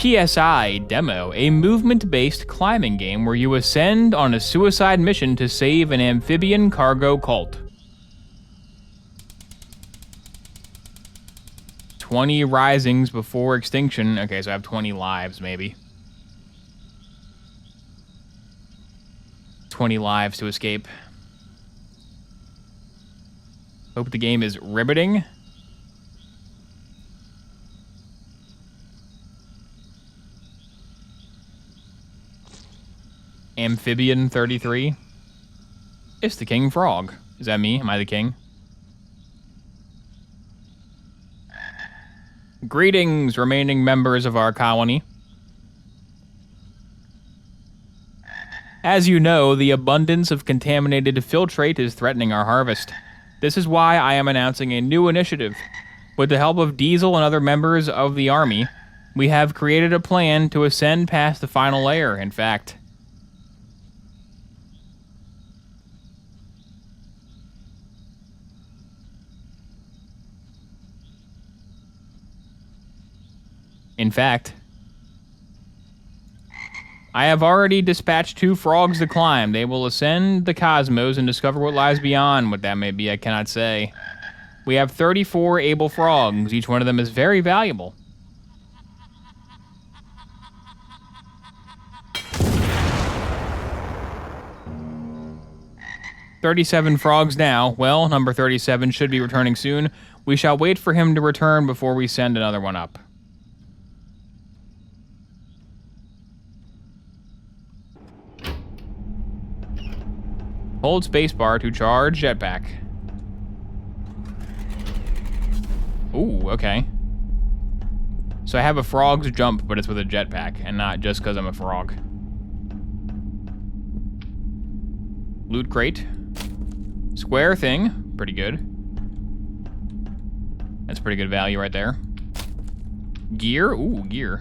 PSI Demo, a movement-based climbing game where you ascend on a suicide mission to save an amphibian cargo cult. 20 risings before extinction. Okay, so I have 20 lives, maybe. 20 lives to escape. Hope the game is ribbiting. Amphibian 33. It's the King Frog. Is that me? Am I the king? Greetings, remaining members of our colony. As you know, the abundance of contaminated filtrate is threatening our harvest. This is why I am announcing a new initiative. With the help of Diesel and other members of the army, we have created a plan to ascend past the final layer, in fact. I have already dispatched 2 frogs to climb. They will ascend the cosmos and discover what lies beyond. What that may be, I cannot say. We have 34 able frogs. Each one of them is very valuable. "37 frogs now. Well, number 37 should be returning soon. We shall wait for him to return before we send another one up." Hold spacebar to charge jetpack. Ooh, okay. So I have a frog's jump, but it's with a jetpack, and not just because I'm a frog. Loot crate. Square thing. Pretty good. That's pretty good value right there. Gear. Ooh, gear.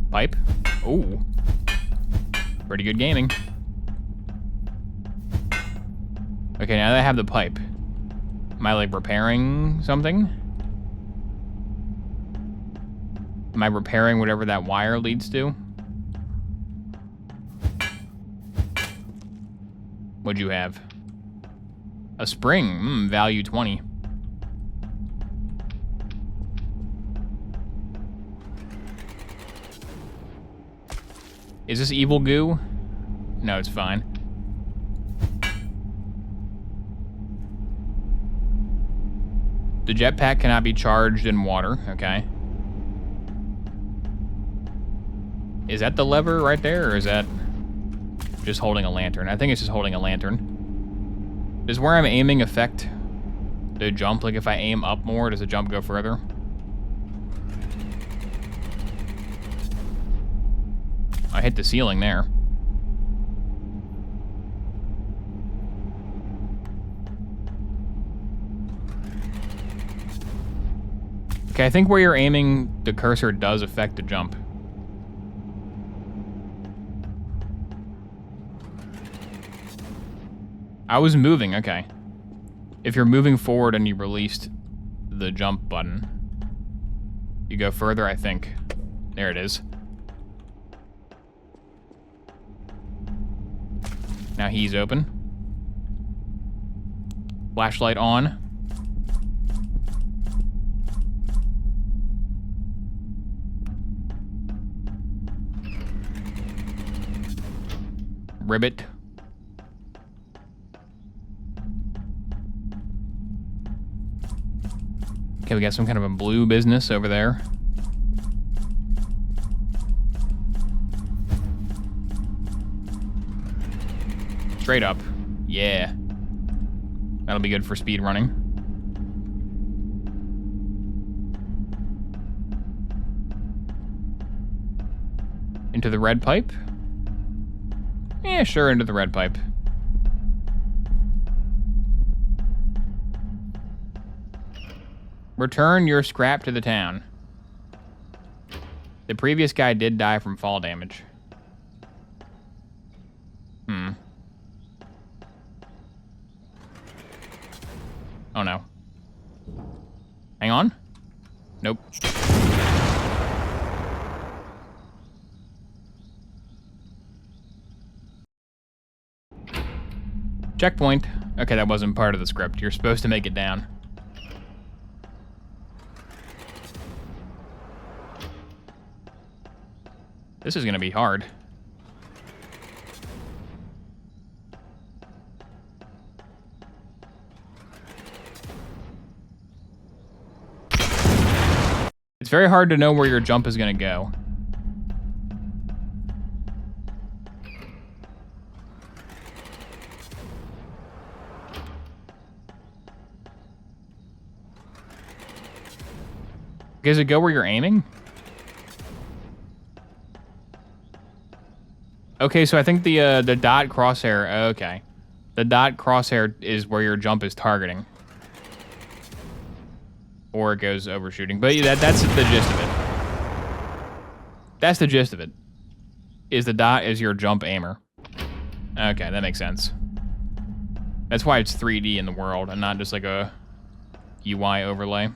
Pipe. Ooh. Pretty good gaming. Okay, now that I have the pipe, am I like repairing something? Am I repairing whatever that wire leads to? What'd you have? A spring. Value 20. Is this evil goo? No, it's fine. The jetpack cannot be charged in water. Okay. Is that the lever right there, or is that just holding a lantern? I think it's just holding a lantern. Does where I'm aiming affect the jump? Like if I aim up more, does the jump go further? I hit the ceiling there. Okay, I think where you're aiming, the cursor does affect the jump. I was moving, okay. If you're moving forward and you released the jump button, you go further, I think. There it is. Now he's open. Flashlight on. Ribbit. Okay, we got some kind of a blue business over there. Straight up. Yeah. That'll be good for speed running. Into the red pipe? Yeah, sure, into the red pipe. Return your scrap to the town. The previous guy did die from fall damage. Oh no. Hang on. Nope. Checkpoint. Okay, that wasn't part of the script. You're supposed to make it down. This is gonna be hard. It's very hard to know where your jump is gonna go. Does it go where you're aiming? Okay, so I think the dot crosshair. Okay, the dot crosshair is where your jump is targeting, or it goes overshooting. But that's the gist of it. That's the gist of it. Is the dot is your jump aimer? Okay, that makes sense. That's why it's 3D in the world and not just like a UI overlay.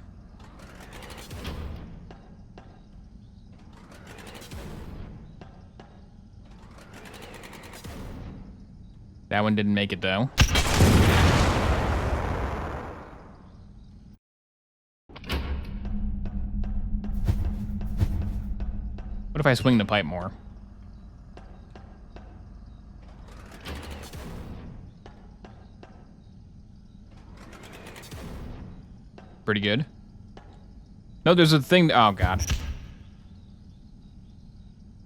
That one didn't make it, though. What if I swing the pipe more? Pretty good. No, there's a thing. Oh, God.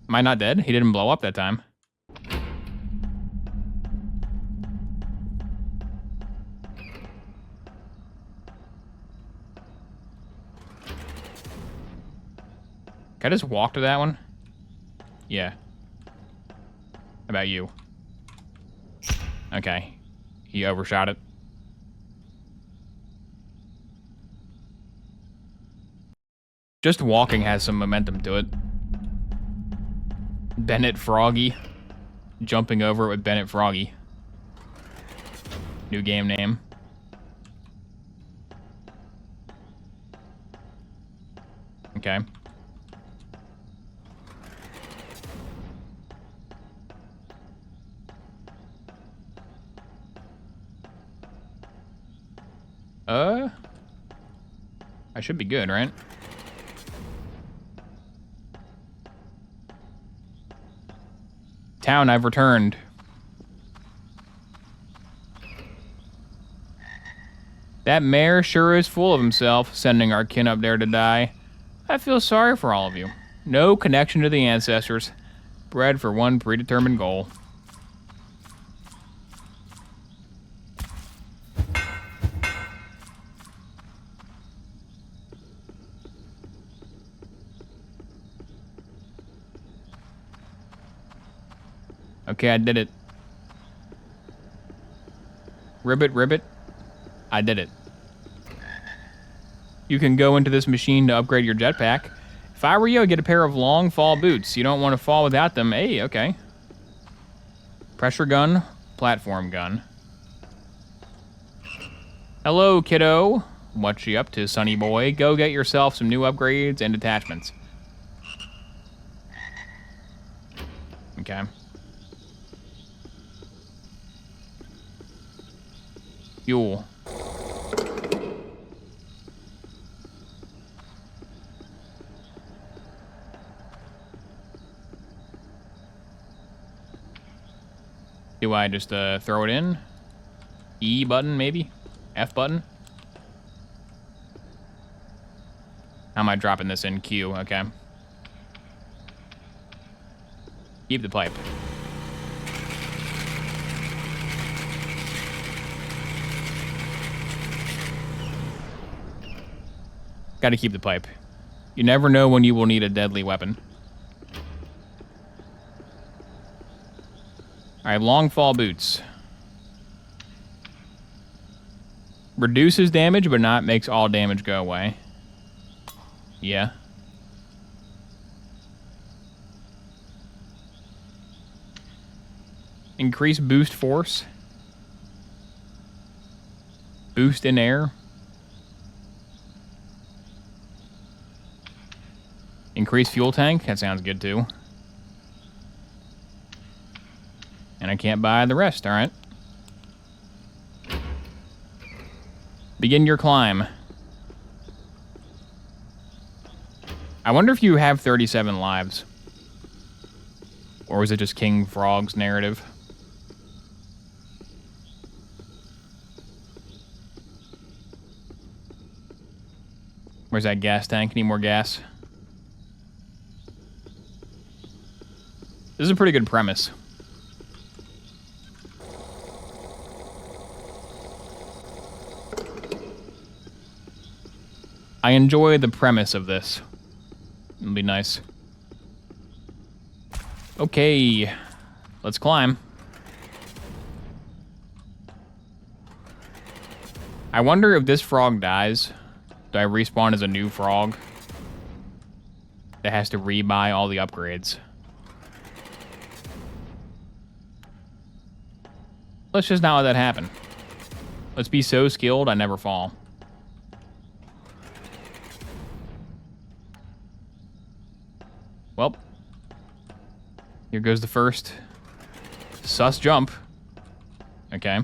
Am I not dead? He didn't blow up that time. Can I just walk to that one? Yeah. How about you? Okay. He overshot it. Just walking has some momentum to it. Bennett Froggy. Jumping over it with Bennett Froggy. New game name. Okay. I should be good, right? Town, I've returned. That mayor sure is full of himself, sending our kin up there to die. I feel sorry for all of you. No connection to the ancestors. Bred for one predetermined goal. Okay, I did it. Ribbit, ribbit. I did it. You can go into this machine to upgrade your jetpack. If I were you, I'd get a pair of long fall boots. You don't want to fall without them. Hey, okay. Pressure gun, platform gun. Hello, kiddo. What you up to, sonny boy? Go get yourself some new upgrades and attachments. Okay. Fuel. Do I just throw it in? E button, maybe? F button? How am I dropping this in? Q, okay. Keep the pipe. Gotta keep the pipe. You never know when you will need a deadly weapon. Alright, long fall boots. Reduces damage, but not makes all damage go away. Yeah. Increase boost force. Boost in air. Increase fuel tank. That sounds good, too. And I can't buy the rest. All right. Begin your climb. I wonder if you have 37 lives. Or is it just King Frog's narrative? Where's that gas tank? Need more gas? This is a pretty good premise. I enjoy the premise of this. It'll be nice. Okay, let's climb. I wonder if this frog dies, do I respawn as a new frog that has to rebuy all the upgrades? Let's just not let that happen. Let's be so skilled I never fall. Well, here goes the first sus jump. Okay.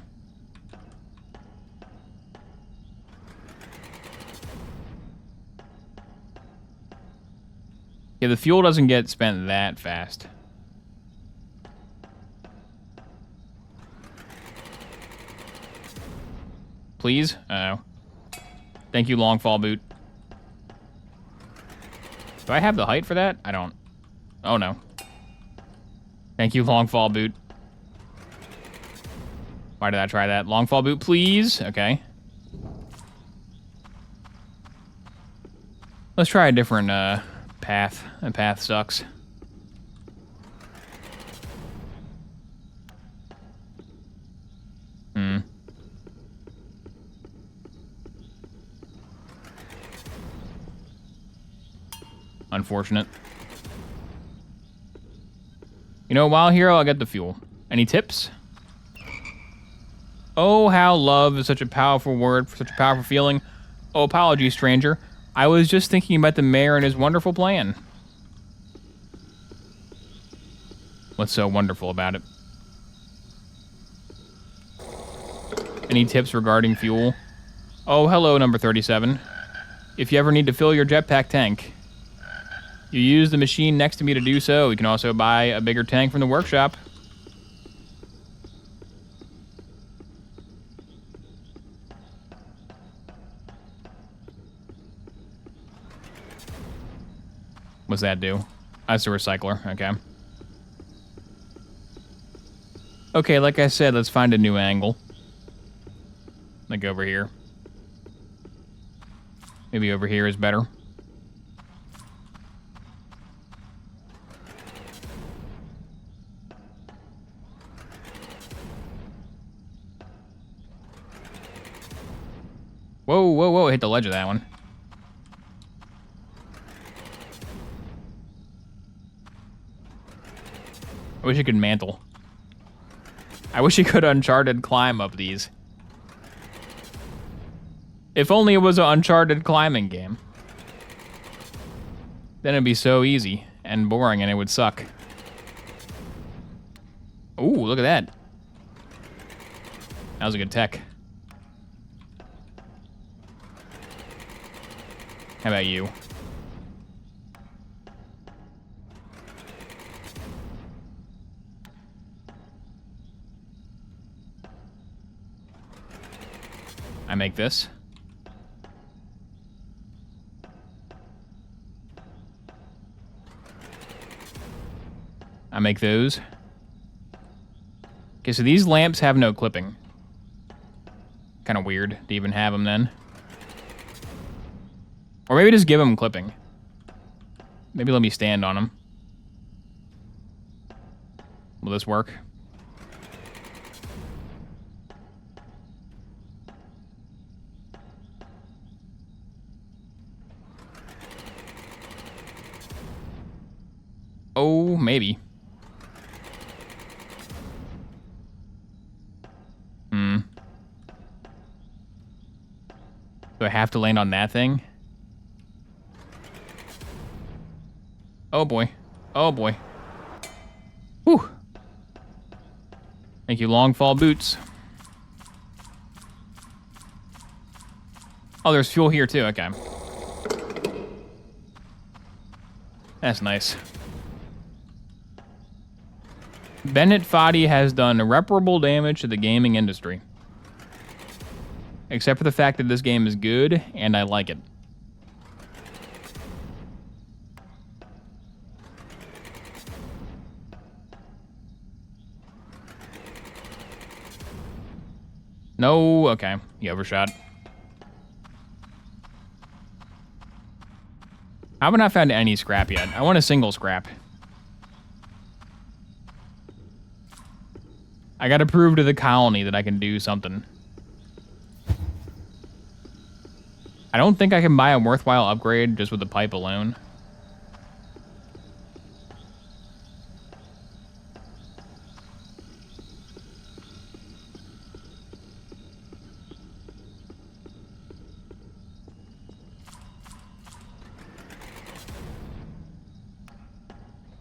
Yeah, the fuel doesn't get spent that fast. Please? Uh-oh. Thank you, long fall boot. Do I have the height for that? I don't. Oh, no. Thank you, long fall boot. Why did I try that? Long fall boot, please. Okay. Let's try a different path. That path sucks. Unfortunate. You know, while here, I'll get the fuel. Any tips? Oh, how love is such a powerful word, for such a powerful feeling. Oh, apologies, stranger. I was just thinking about the mayor and his wonderful plan. What's so wonderful about it? Any tips regarding fuel? Oh, hello, number 37. If you ever need to fill your jetpack tank, you use the machine next to me to do so. You can also buy a bigger tank from the workshop. What's that do? That's a recycler. Okay. Okay, like I said, let's find a new angle. Like over here. Maybe over here is better. Whoa, whoa, whoa, I hit the ledge of that one. I wish I could mantle. I wish you could Uncharted climb up these. If only it was an Uncharted climbing game. Then it'd be so easy and boring and it would suck. Ooh, look at that. That was a good tech. How about you? I make this. I make those. Okay, so these lamps have no clipping. Kind of weird to even have them then. Or maybe just give them clipping. Maybe let me stand on them. Will this work? Oh, maybe. Do I have to land on that thing? Oh boy. Oh boy. Whew. Thank you, long fall boots. Oh, there's fuel here too. Okay. That's nice. Bennett Foddy has done irreparable damage to the gaming industry. Except for the fact that this game is good, and I like it. No, okay. You overshot. I have not found any scrap yet. I want a single scrap. I gotta prove to the colony that I can do something. I don't think I can buy a worthwhile upgrade just with the pipe alone.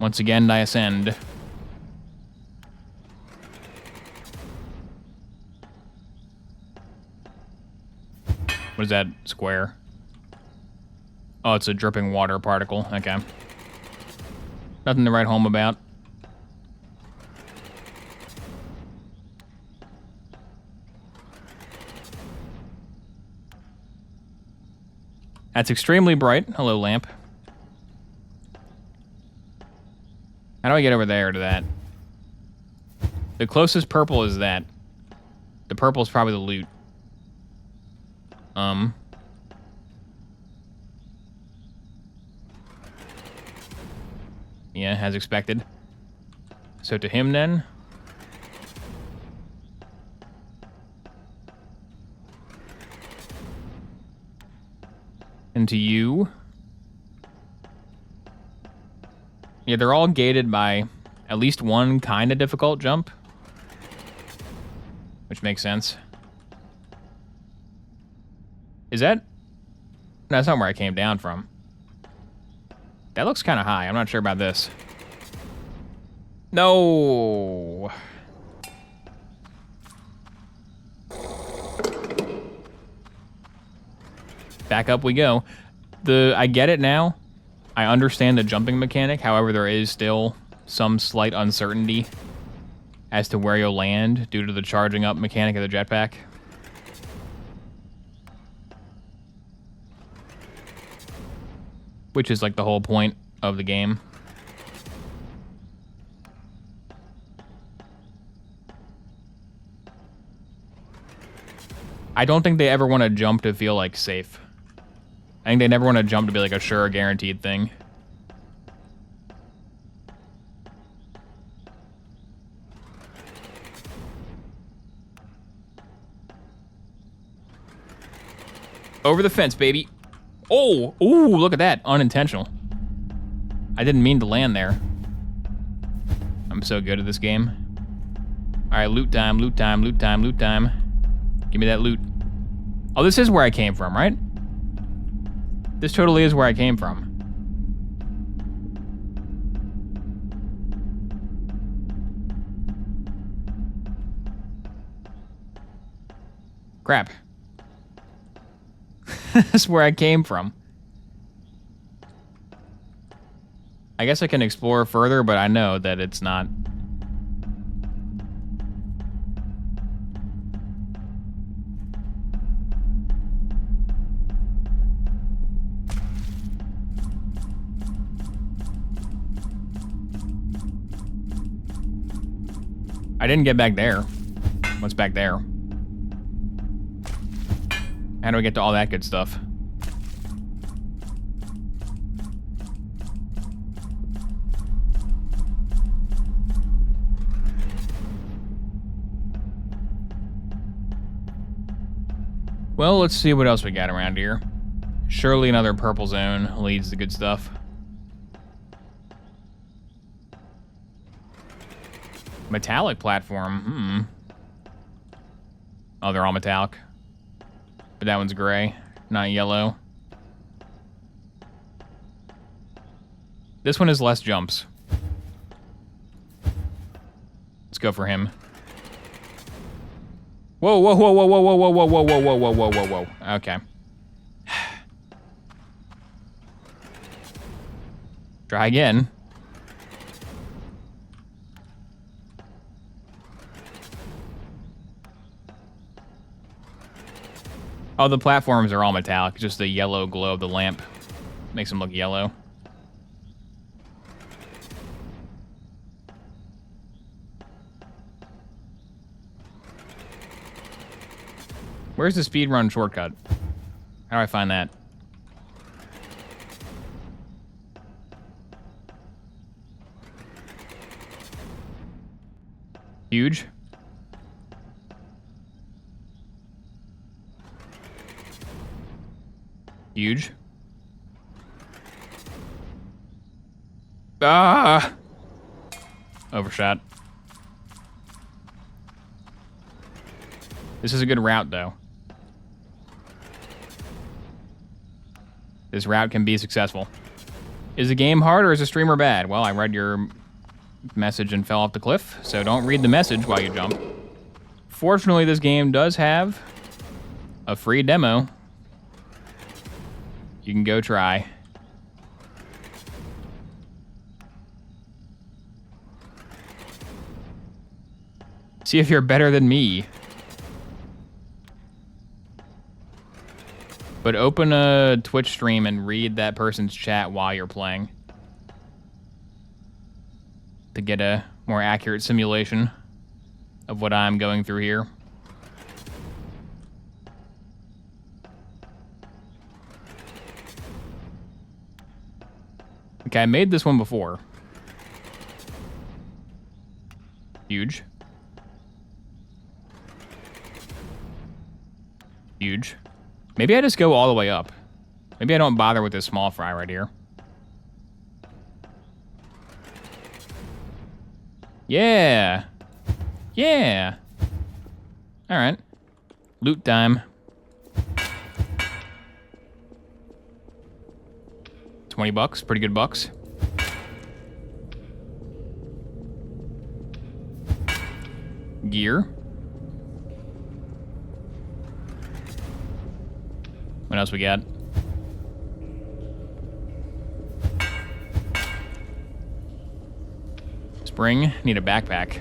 Once again, I ascend. What is that square? Oh, it's a dripping water particle. Okay. Nothing to write home about. That's extremely bright. Hello, lamp. How do I get over there to that? The closest purple is that. The purple is probably the loot. Yeah, as expected. So to him then. And to you. Yeah, they're all gated by at least one kind of difficult jump. Which makes sense. Is that... No, that's not where I came down from. That looks kind of high. I'm not sure about this. No. Back up we go. I get it now. I understand the jumping mechanic. However, there is still some slight uncertainty as to where you'll land due to the charging up mechanic of the jetpack. Which is like the whole point of the game. I don't think they ever want to jump to feel like safe. I think they never want to jump to be like a sure, guaranteed thing. Over the fence, baby. Oh, ooh, look at that. Unintentional. I didn't mean to land there. I'm so good at this game. All right, loot time, loot time, loot time, loot time. Give me that loot. Oh, this is where I came from, right? This totally is where I came from. Crap. That's where I came from. I guess I can explore further, but I know that it's not. I didn't get back there. What's back there? How do I get to all that good stuff? Well, let's see what else we got around here. Surely another purple zone leads to good stuff. Metallic platform, Oh, they're all metallic. But that one's gray, not yellow. This one has less jumps. Let's go for him. Whoa, whoa, whoa, whoa, whoa, whoa, whoa, whoa, whoa, whoa, whoa, whoa, whoa, whoa, whoa. Okay. Try again. Oh, the platforms are all metallic. Just the yellow glow of the lamp makes them look yellow. Where's the speedrun shortcut? How do I find that? Huge. Huge. Ah! Overshot. This is a good route, though. This route can be successful. Is the game hard or is the streamer bad? Well, I read your message and fell off the cliff, so don't read the message while you jump. Fortunately, this game does have a free demo. You can go try. See if you're better than me. But open a Twitch stream and read that person's chat while you're playing to get a more accurate simulation of what I'm going through here. Okay, I made this one before. Huge. Huge. Maybe I just go all the way up. Maybe I don't bother with this small fry right here. Yeah. Yeah. All right. Loot time. 20 bucks, pretty good bucks. Gear. What else we got? Spring, need a backpack.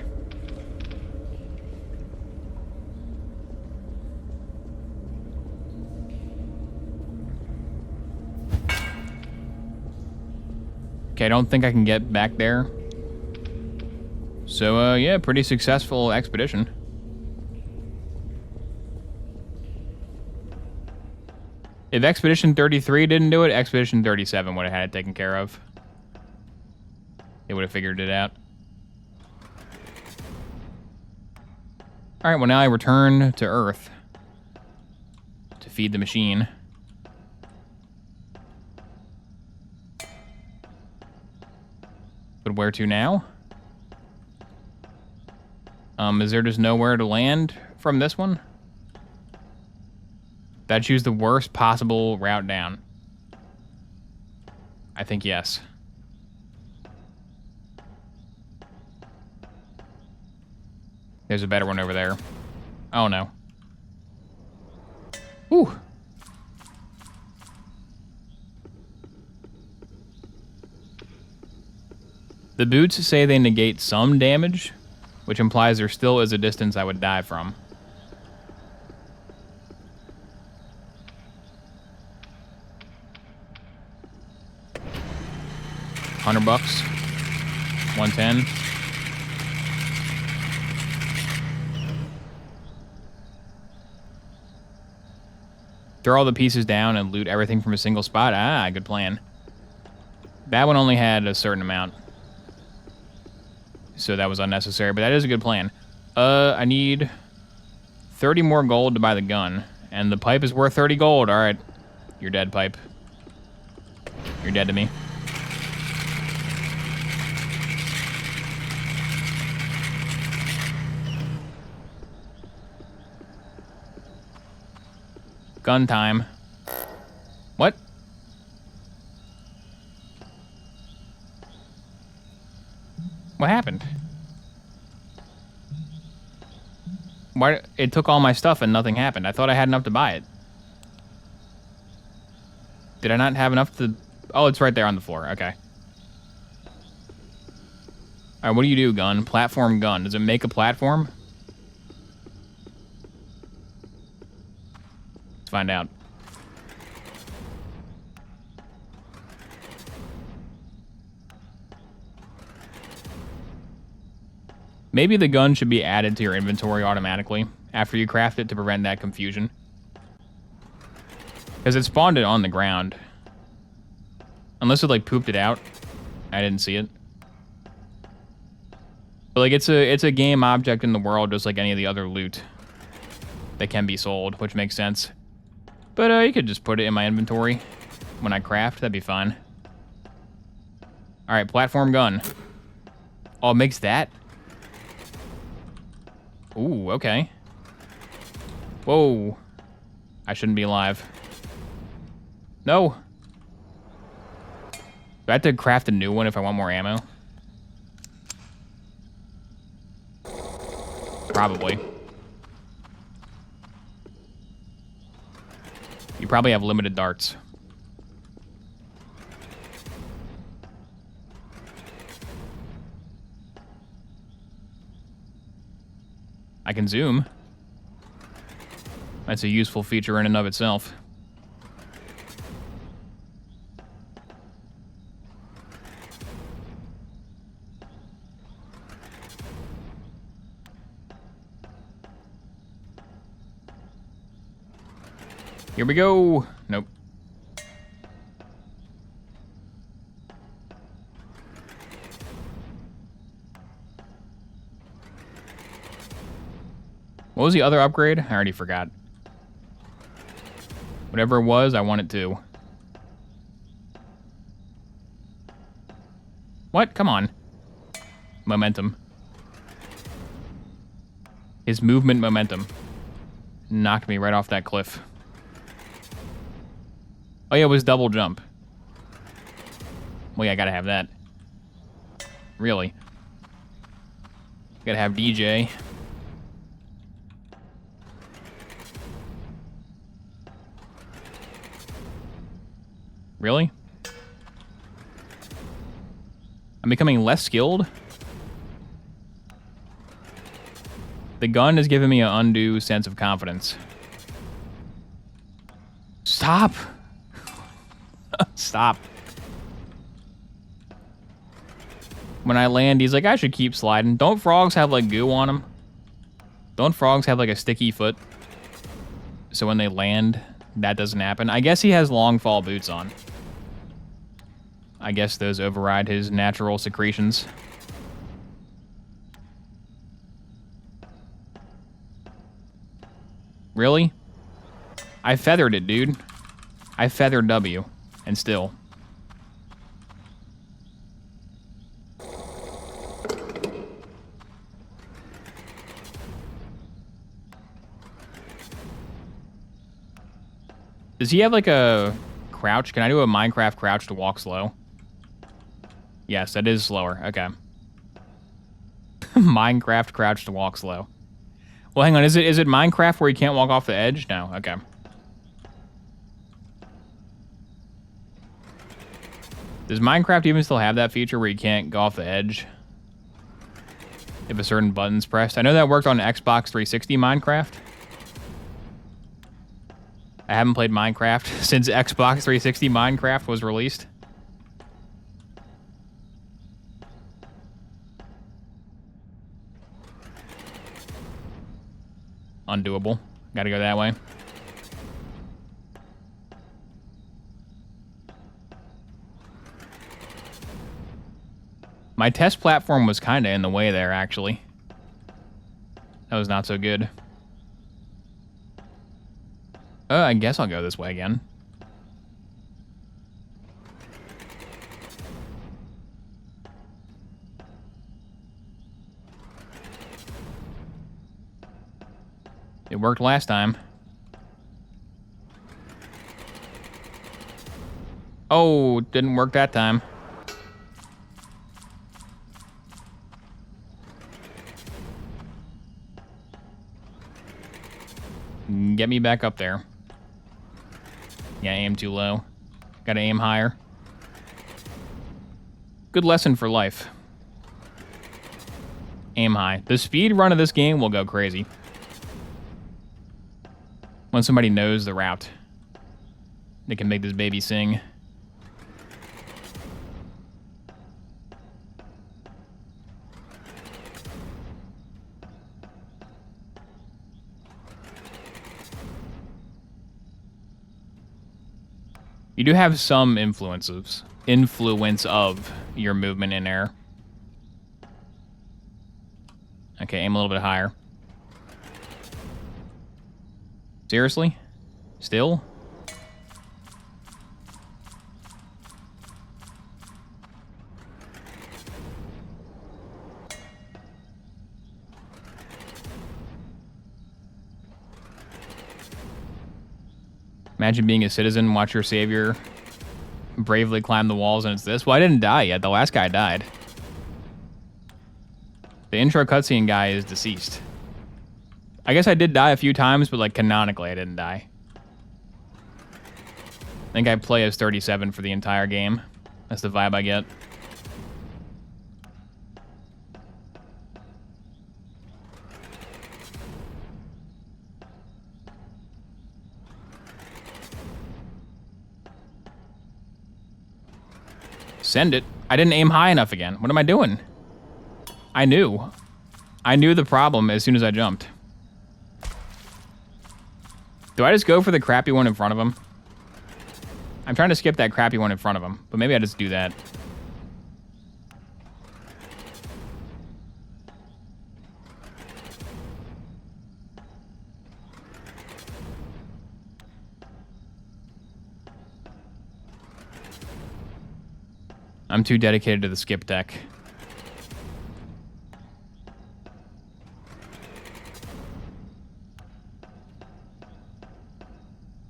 Okay, I don't think I can get back there. So, yeah, pretty successful expedition. If Expedition 33 didn't do it, Expedition 37 would have had it taken care of. They would have figured it out. Alright, well now I return to Earth to feed the machine. But where to now? Is there just nowhere to land from this one? Did I choose the worst possible route down? I think yes. There's a better one over there. Oh no. Ooh. The boots say they negate some damage, which implies there still is a distance I would die from. $100 bucks. 110. Throw all the pieces down and loot everything from a single spot. Ah, good plan. That one only had a certain amount, so that was unnecessary, but that is a good plan. I need 30 more gold to buy the gun, and the pipe is worth 30 gold. All right, you're dead, pipe. You're dead to me. Gun time. What? What happened? Why? It took all my stuff and nothing happened. I thought I had enough to buy it. Did I not have enough to... Oh, it's right there on the floor. Okay. Alright, what do you do, gun? Platform gun. Does it make a platform? Let's find out. Maybe the gun should be added to your inventory automatically after you craft it to prevent that confusion. Because it spawned it on the ground. Unless it, like, pooped it out. I didn't see it. But, like, it's a game object in the world just like any of the other loot that can be sold, which makes sense. But you could just put it in my inventory when I craft. That'd be fine. Alright, platform gun. Oh, it makes that? Ooh, okay. Whoa. I shouldn't be alive. No. Do I have to craft a new one if I want more ammo? Probably. You probably have limited darts. I can zoom. That's a useful feature in and of itself. Here we go. Nope. What was the other upgrade? I already forgot. Whatever it was, I want it to. What? Come on. Momentum. His movement momentum knocked me right off that cliff. Oh yeah, it was double jump. Well, yeah, I gotta have that. Really. Gotta have DJ. Really? I'm becoming less skilled? The gun is giving me an undue sense of confidence. Stop! Stop. When I land, he's like, I should keep sliding. Don't frogs have, like, goo on them? Don't frogs have, like, a sticky foot? So when they land, that doesn't happen? I guess he has long fall boots on. I guess those override his natural secretions. Really? I feathered it, dude. I feathered W, and still. Does he have like a crouch? Can I do a Minecraft crouch to walk slow? Yes, that is slower. Okay. Minecraft crouch to walk slow. Well, hang on. Is it Minecraft where you can't walk off the edge? No. Okay. Does Minecraft even still have that feature where you can't go off the edge if a certain button's pressed? I know that worked on Xbox 360 Minecraft. I haven't played Minecraft since Xbox 360 Minecraft was released. Undoable. Gotta go that way. My test platform was kind of in the way there, actually. That was not so good. I guess I'll go this way again. It worked last time. Oh, didn't work that time. Get me back up there. Yeah, aim too low. Gotta aim higher. Good lesson for life. Aim high. The speed run of this game will go crazy. When somebody knows the route, they can make this baby sing. You do have some influence of your movement in air. Okay, aim a little bit higher. Seriously? Still? Imagine being a citizen, watch your savior bravely climb the walls, and it's this. Well, I didn't die yet. The last guy died. The intro cutscene guy is deceased. I guess I did die a few times, but like canonically I didn't die. I think I play as 37 for the entire game. That's the vibe I get. Send it. I didn't aim high enough again. What am I doing? I knew. I knew the problem as soon as I jumped. Do I just go for the crappy one in front of him? I'm trying to skip that crappy one in front of him, but maybe I just do that. I'm too dedicated to the skip deck.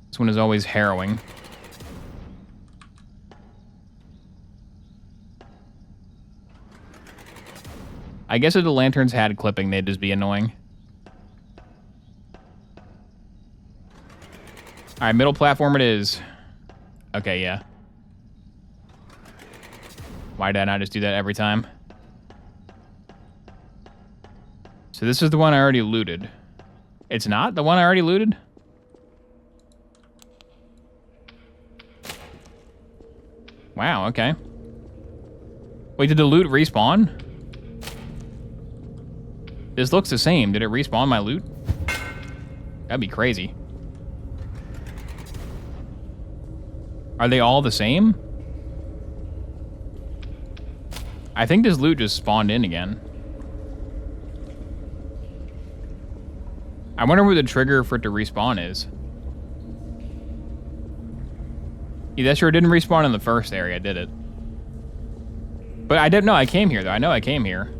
This one is always harrowing. I guess if the lanterns had clipping, they'd just be annoying. Alright, middle platform it is. Okay, yeah. Why did I not just do that every time? So this is the one I already looted. It's not the one I already looted? Wow, okay. Wait, did the loot respawn? This looks the same. Did it respawn my loot? That'd be crazy. Are they all the same? I think this loot just spawned in again. I wonder where the trigger for it to respawn is. Yeah, that sure didn't respawn in the first area, did it? But I didn't know I came here, though. I know I came here.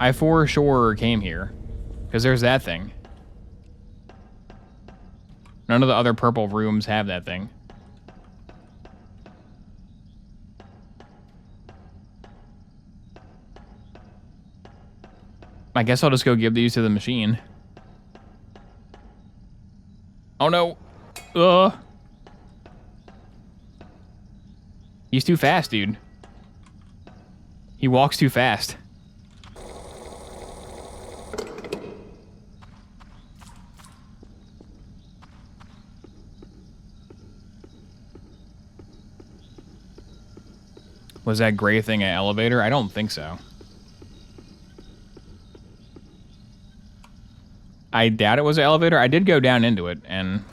I for sure came here. Because there's that thing. None of the other purple rooms have that thing. I guess I'll just go give these to the machine. Oh no. He's too fast, dude. He walks too fast. Was that gray thing an elevator? I don't think so. I doubt it was an elevator. I did go down into it, and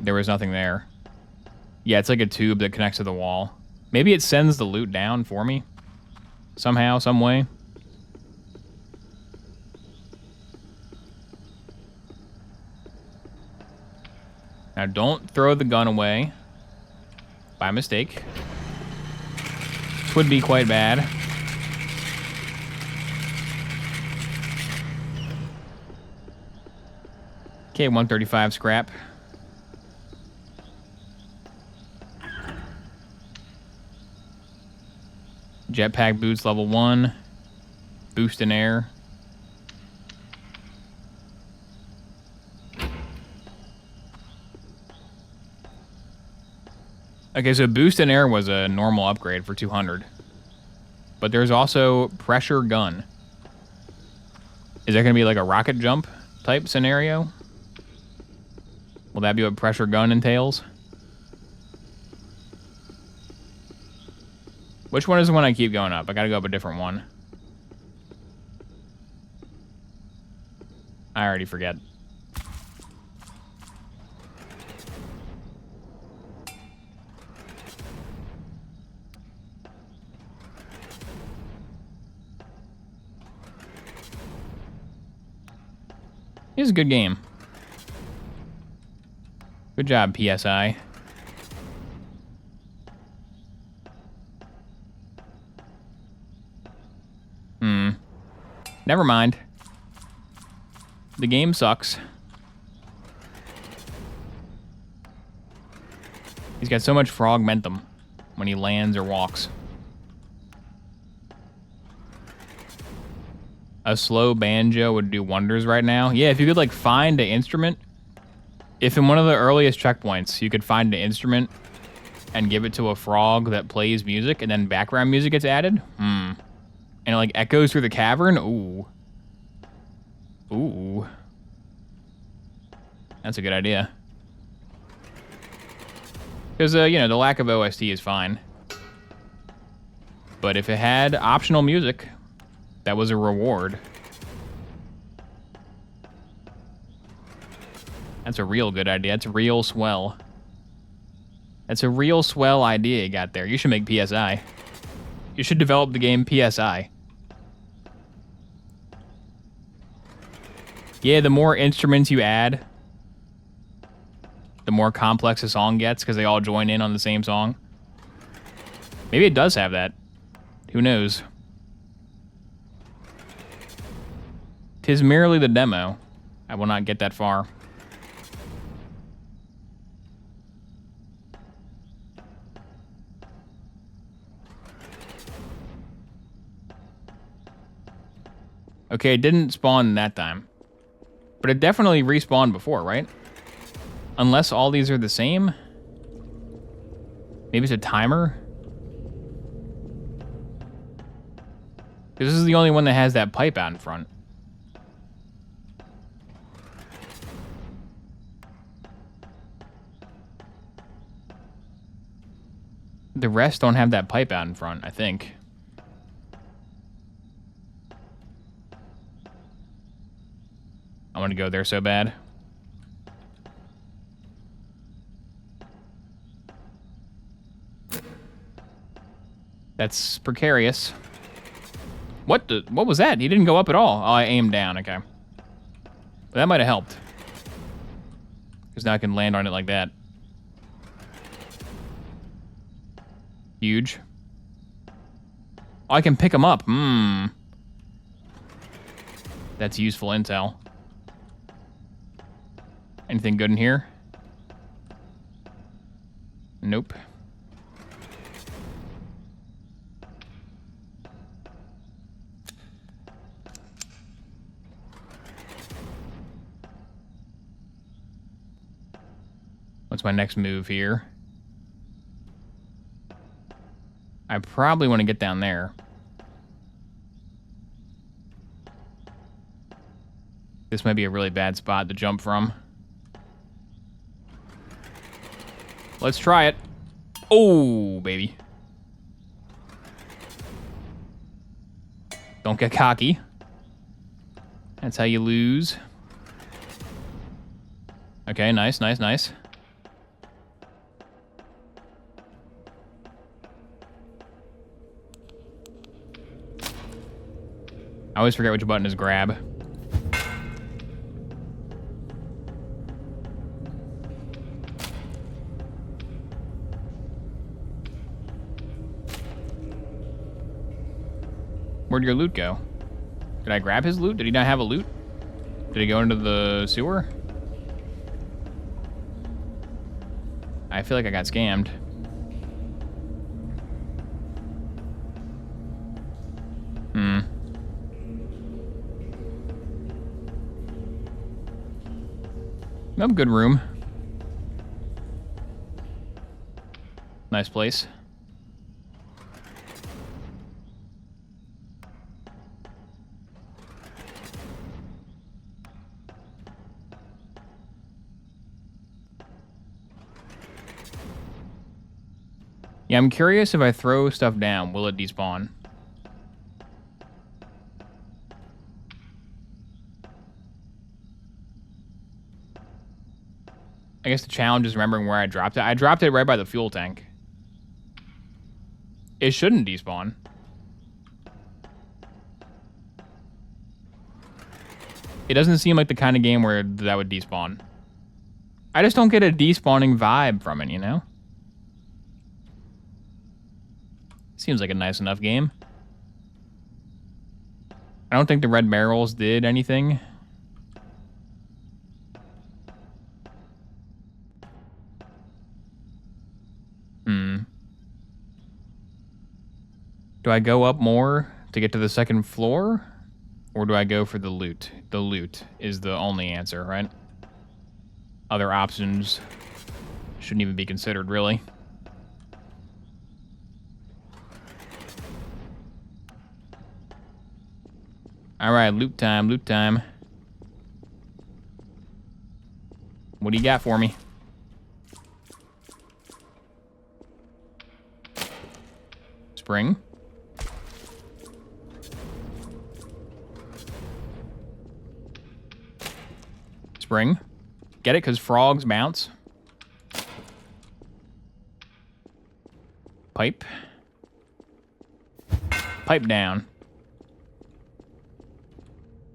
there was nothing there. Yeah, it's like a tube that connects to the wall. Maybe it sends the loot down for me. Somehow, some way. Now, don't throw the gun away by mistake. This would be quite bad. Okay, 135 scrap. Jetpack boots level 1. Boost in air. Okay, so boost in air was a normal upgrade for 200. But there's also pressure gun. Is that going to be like a rocket jump type scenario? Will that be what pressure gun entails? Which one is the one I keep going up? I got to go up a different one. I already forget. It's a good game. Good job, PSI. Never mind. The game sucks. He's got so much frogmentum when he lands or walks. A slow banjo would do wonders right now. Yeah, if you could like find an instrument. If in one of the earliest checkpoints you could find an instrument and give it to a frog that plays music and then background music gets added. And it like echoes through the cavern. Ooh. Ooh. That's a good idea. Because, you know, the lack of OST is fine. But if it had optional music, that was a reward. That's a real good idea. That's real swell. That's a real swell idea you got there. You should make PSI. You should develop the game PSI. Yeah, the more instruments you add, the more complex a song gets because they all join in on the same song. Maybe it does have that. Who knows? 'Tis merely the demo. I will not get that far. Okay, it didn't spawn that time. But it definitely respawned before, right? Unless all these are the same? Maybe it's a timer? Because this is the only one that has that pipe out in front. The rest don't have that pipe out in front, I think. I want to go there so bad. That's precarious. What was that? He didn't go up at all. Oh, I aimed down, okay. But that might have helped. Because now I can land on it like that. Huge. Oh, I can pick him up. That's useful intel. Anything good in here? Nope. What's my next move here? I probably want to get down there. This might be a really bad spot to jump from. Let's try it. Oh, baby. Don't get cocky. That's how you lose. Okay, nice, nice, nice. I always forget which button is grab. Where'd your loot go? Did I grab his loot? Did he not have a loot? Did he go into the sewer? I feel like I got scammed. Nope, good room. Nice place. Yeah, I'm curious if I throw stuff down, will it despawn? I guess the challenge is remembering where I dropped it. I dropped it right by the fuel tank. It shouldn't despawn. It doesn't seem like the kind of game where that would despawn. I just don't get a despawning vibe from it, you know? Seems like a nice enough game. I don't think the red barrels did anything. Do I go up more to get to the second floor? Or do I go for the loot? The loot is the only answer, right? Other options shouldn't even be considered, really. Alright, loot time, loot time. What do you got for me? Spring. Spring. Get it? Because frogs bounce. Pipe. Pipe down.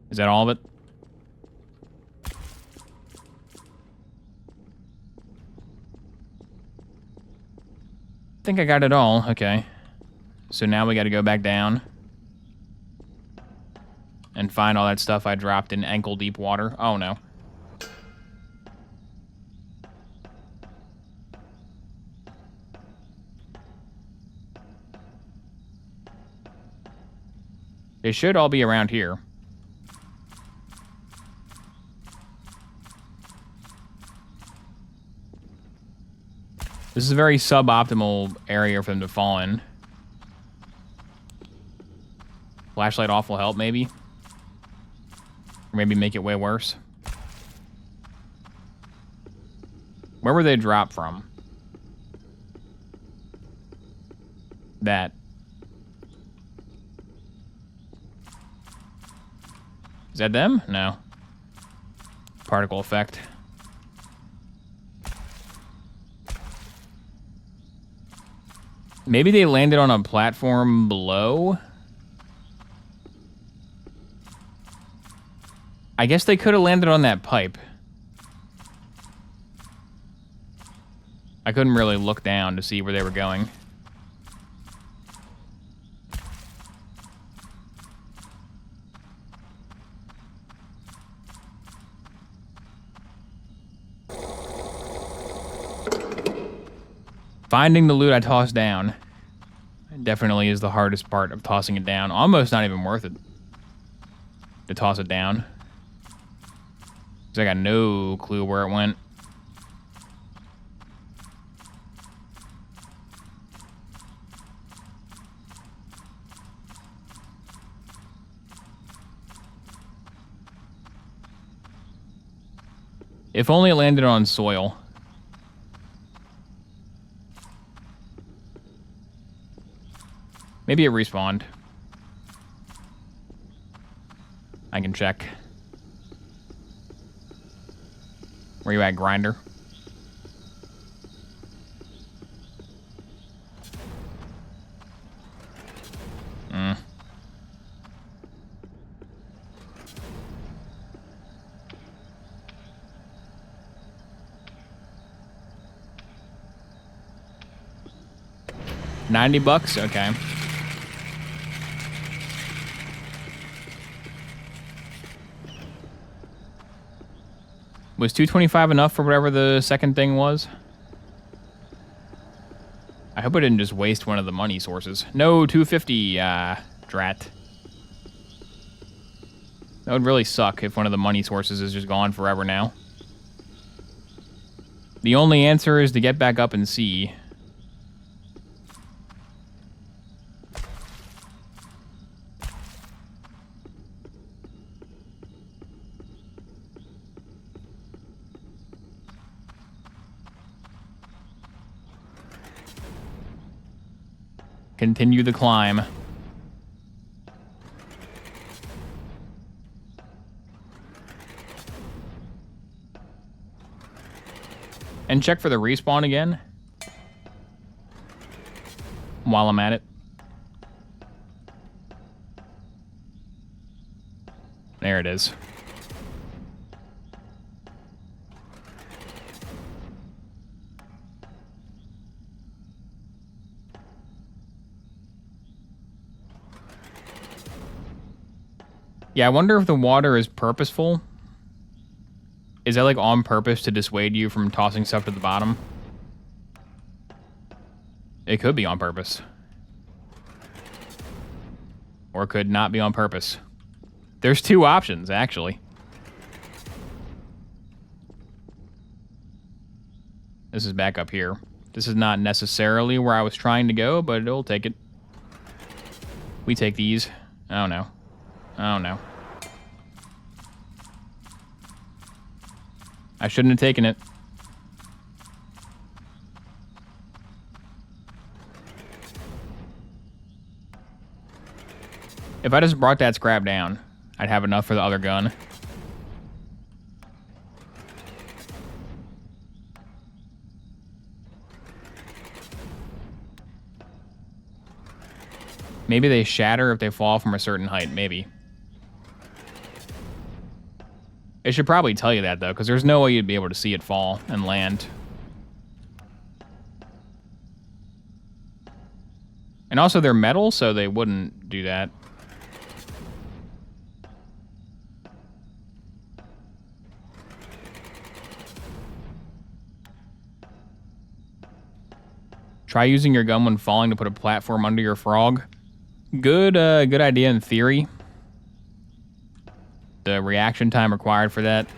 Is that all of it? I think I got it all. Okay. So now we got to go back down and find all that stuff I dropped in ankle-deep water. Oh, no. They should all be around here. This is a very suboptimal area for them to fall in. Flashlight off will help, maybe. Or maybe make it way worse. Where were they dropped from? That. Is that them? No. Particle effect. Maybe they landed on a platform below? I guess they could have landed on that pipe. I couldn't really look down to see where they were going. Finding the loot I tossed down definitely is the hardest part of tossing it down. Almost not even worth it to toss it down. Because I got no clue where it went. If only it landed on soil. Maybe it respawned. I can check. Where you at, Grinder? $90? Okay. Was $225 enough for whatever the second thing was? I hope I didn't just waste one of the money sources. No, $250, drat. That would really suck if one of the money sources is just gone forever now. The only answer is to get back up and see. Continue the climb. And check for the respawn again. While I'm at it. There it is. Yeah, I wonder if the water is purposeful. Is that like on purpose to dissuade you from tossing stuff to the bottom? It could be on purpose. Or it could not be on purpose. There's two options, actually. This is back up here. This is not necessarily where I was trying to go, but it'll take it. We take these. I don't know. I don't know. I shouldn't have taken it. If I just brought that scrap down, I'd have enough for the other gun. Maybe they shatter if they fall from a certain height, maybe. It should probably tell you that, though, because there's no way you'd be able to see it fall and land. And also, they're metal, so they wouldn't do that. Try using your gun when falling to put a platform under your frog. Good idea in theory. The reaction time required for that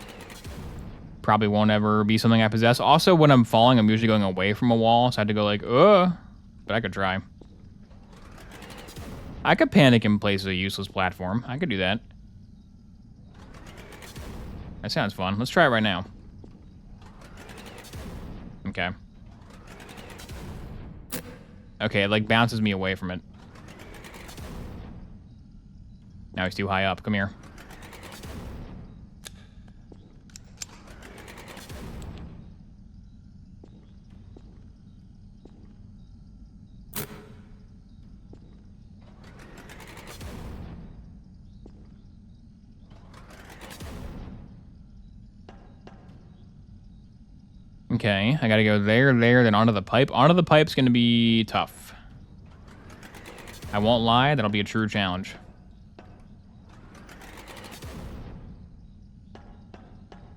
probably won't ever be something I possess. Also, when I'm falling, I'm usually going away from a wall, so I have to go like, but I could try. I could panic and place a useless platform. I could do that. That sounds fun. Let's try it right now. Okay. Okay, it like bounces me away from it. Now he's too high up. Come here. Okay, I gotta go there, then onto the pipe. Onto the pipe's gonna be tough. I won't lie, that'll be a true challenge.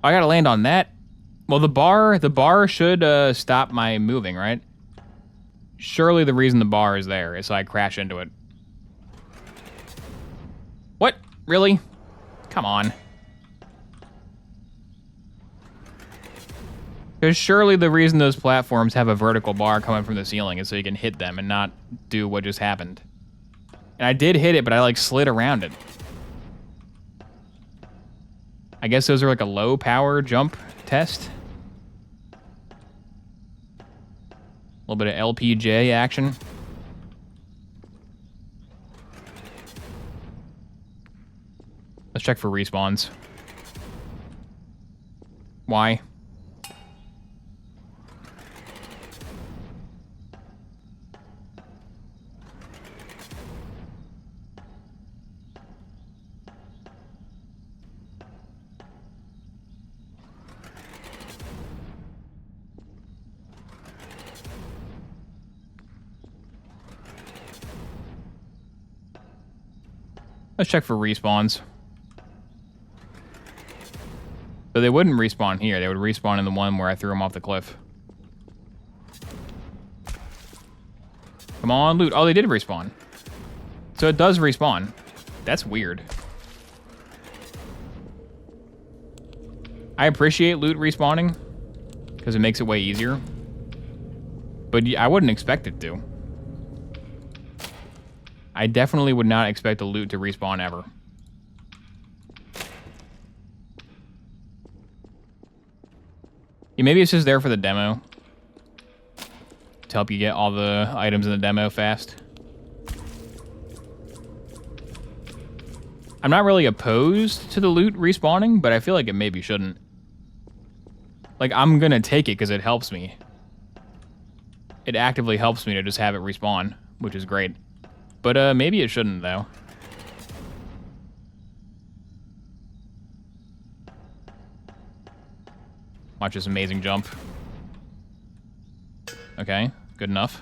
I gotta land on that. Well, the bar should stop my moving, right? Surely the reason the bar is there is so I crash into it. What? Really? Come on. Because surely the reason those platforms have a vertical bar coming from the ceiling is so you can hit them and not do what just happened. And I did hit it, but I like slid around it. I guess those are like a low power jump test. A little bit of LPJ action. Let's check for respawns. Why? Let's check for respawns. So they wouldn't respawn here. They would respawn in the one where I threw them off the cliff. Come on, loot. Oh, they did respawn. So it does respawn. That's weird. I appreciate loot respawning because it makes it way easier. But I wouldn't expect it to. I definitely would not expect the loot to respawn ever. Yeah, maybe it's just there for the demo. To help you get all the items in the demo fast. I'm not really opposed to the loot respawning, but I feel like it maybe shouldn't. Like, I'm gonna take it because it helps me. It actively helps me to just have it respawn, which is great. But maybe it shouldn't, though. Watch this amazing jump. Okay, good enough.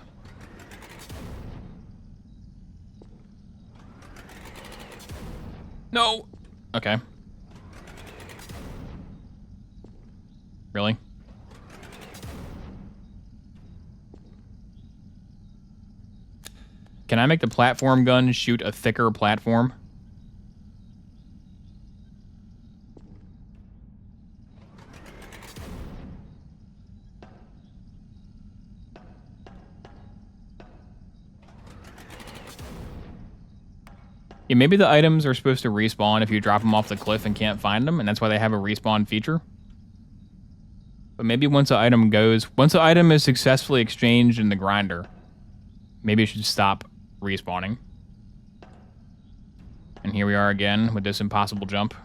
No! Okay. Really? Can I make the platform gun shoot a thicker platform? Yeah, maybe the items are supposed to respawn if you drop them off the cliff and can't find them, and that's why they have a respawn feature. But maybe once the item is successfully exchanged in the grinder, maybe it should stop respawning. And here we are again with this impossible jump.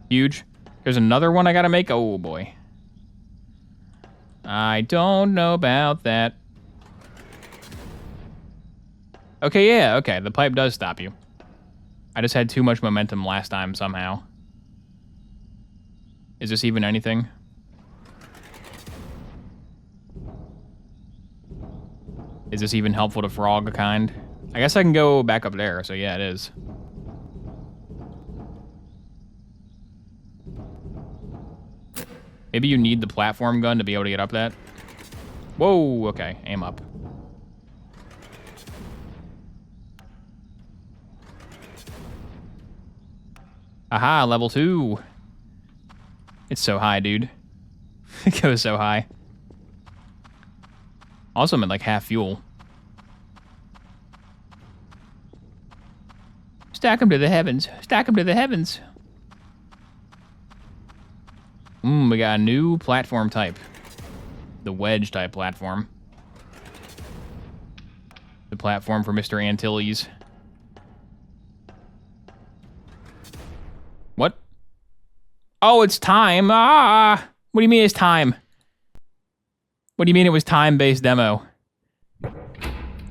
Huge. There's another one I gotta make. Oh boy. I don't know about that. Okay, yeah, okay. The pipe does stop you. I just had too much momentum last time somehow. Is this even anything? Is this even helpful to frog kind? I guess I can go back up there, so yeah, it is. Maybe you need the platform gun to be able to get up that. Whoa, okay, aim up. Aha, level 2. It's so high, dude. It goes so high. Also, I'm at like half fuel. Stack them to the heavens. Stack them to the heavens. We got a new platform type. The wedge type platform. The platform for Mr. Antilles. What? Oh, it's time. Ah! What do you mean it's time? What do you mean it was time-based demo?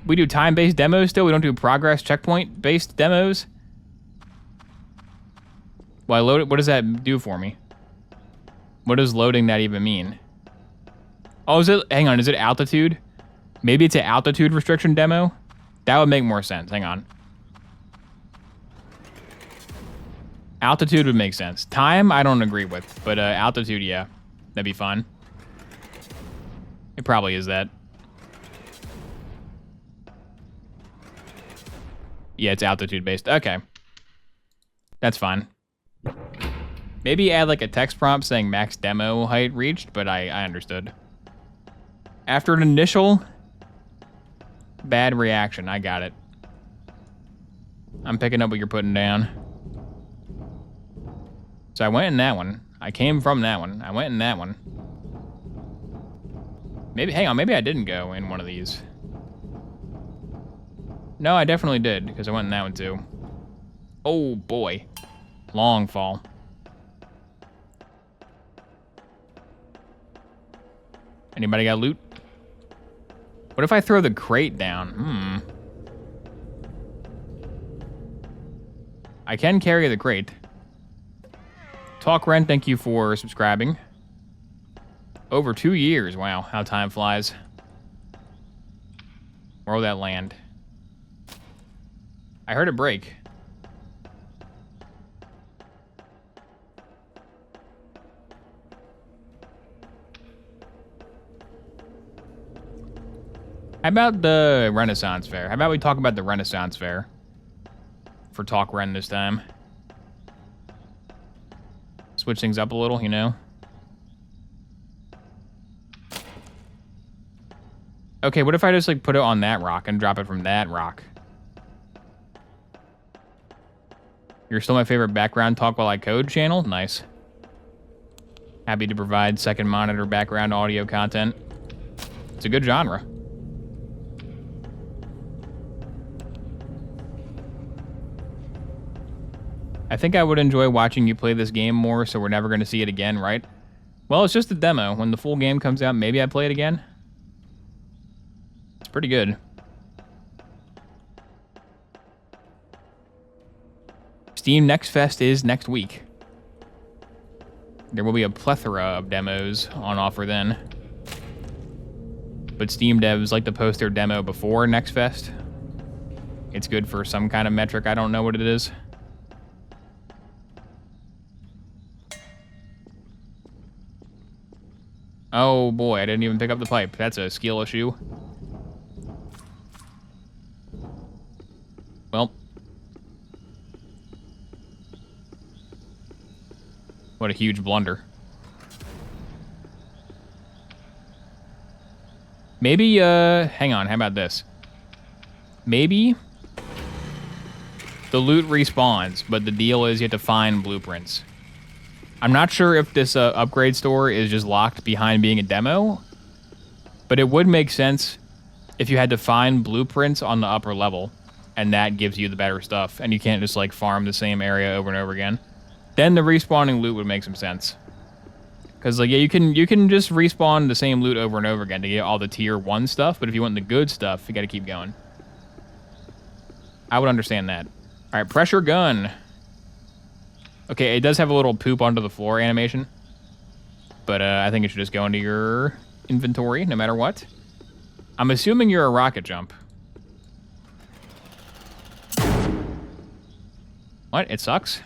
We do time-based demos still? We don't do progress checkpoint-based demos? Well, I load it. What does that do for me? What does loading that even mean? Oh, is it? Hang on, is it altitude? Maybe it's an altitude restriction demo? That would make more sense. Hang on. Altitude would make sense. Time, I don't agree with. But altitude, yeah. That'd be fun. It probably is that. Yeah, it's altitude-based. Okay. That's fine. Maybe add like a text prompt saying max demo height reached, but I understood. After an initial bad reaction, I got it. I'm picking up what you're putting down. So I went in that one. I came from that one. I went in that one. Maybe, hang on, maybe I didn't go in one of these. No, I definitely did, because I went in that one too. Oh boy. Long fall. Anybody got loot? What if I throw the crate down? I can carry the crate. Talk Ren, thank you for subscribing. Over 2 years. Wow, how time flies. Where will that land? I heard it break. How about the Renaissance Fair? How about we talk about the Renaissance Fair? For Talk Ren this time. Switch things up a little, you know? Okay, what if I just like put it on that rock and drop it from that rock? You're still my favorite background talk while I code channel? Nice. Happy to provide second monitor background audio content. It's a good genre. I think I would enjoy watching you play this game more, so we're never going to see it again, right? Well, it's just a demo. When the full game comes out, maybe I play it again. It's pretty good. Steam Next Fest is next week. There will be a plethora of demos on offer then. But Steam devs like to post their demo before Next Fest. It's good for some kind of metric. I don't know what it is. Oh boy, I didn't even pick up the pipe. That's a skill issue. Well. What a huge blunder. Maybe, hang on, how about this? Maybe the loot respawns, but the deal is you have to find blueprints. I'm not sure if this upgrade store is just locked behind being a demo, but it would make sense if you had to find blueprints on the upper level, and that gives you the better stuff, and you can't just like farm the same area over and over again. Then the respawning loot would make some sense. Because like yeah, you can just respawn the same loot over and over again to get all the tier 1 stuff, but if you want the good stuff, you gotta keep going. I would understand that. Alright, pressure gun. Okay, it does have a little poop onto the floor animation. But I think it should just go into your inventory, no matter what. I'm assuming you're a rocket jump. What? It sucks?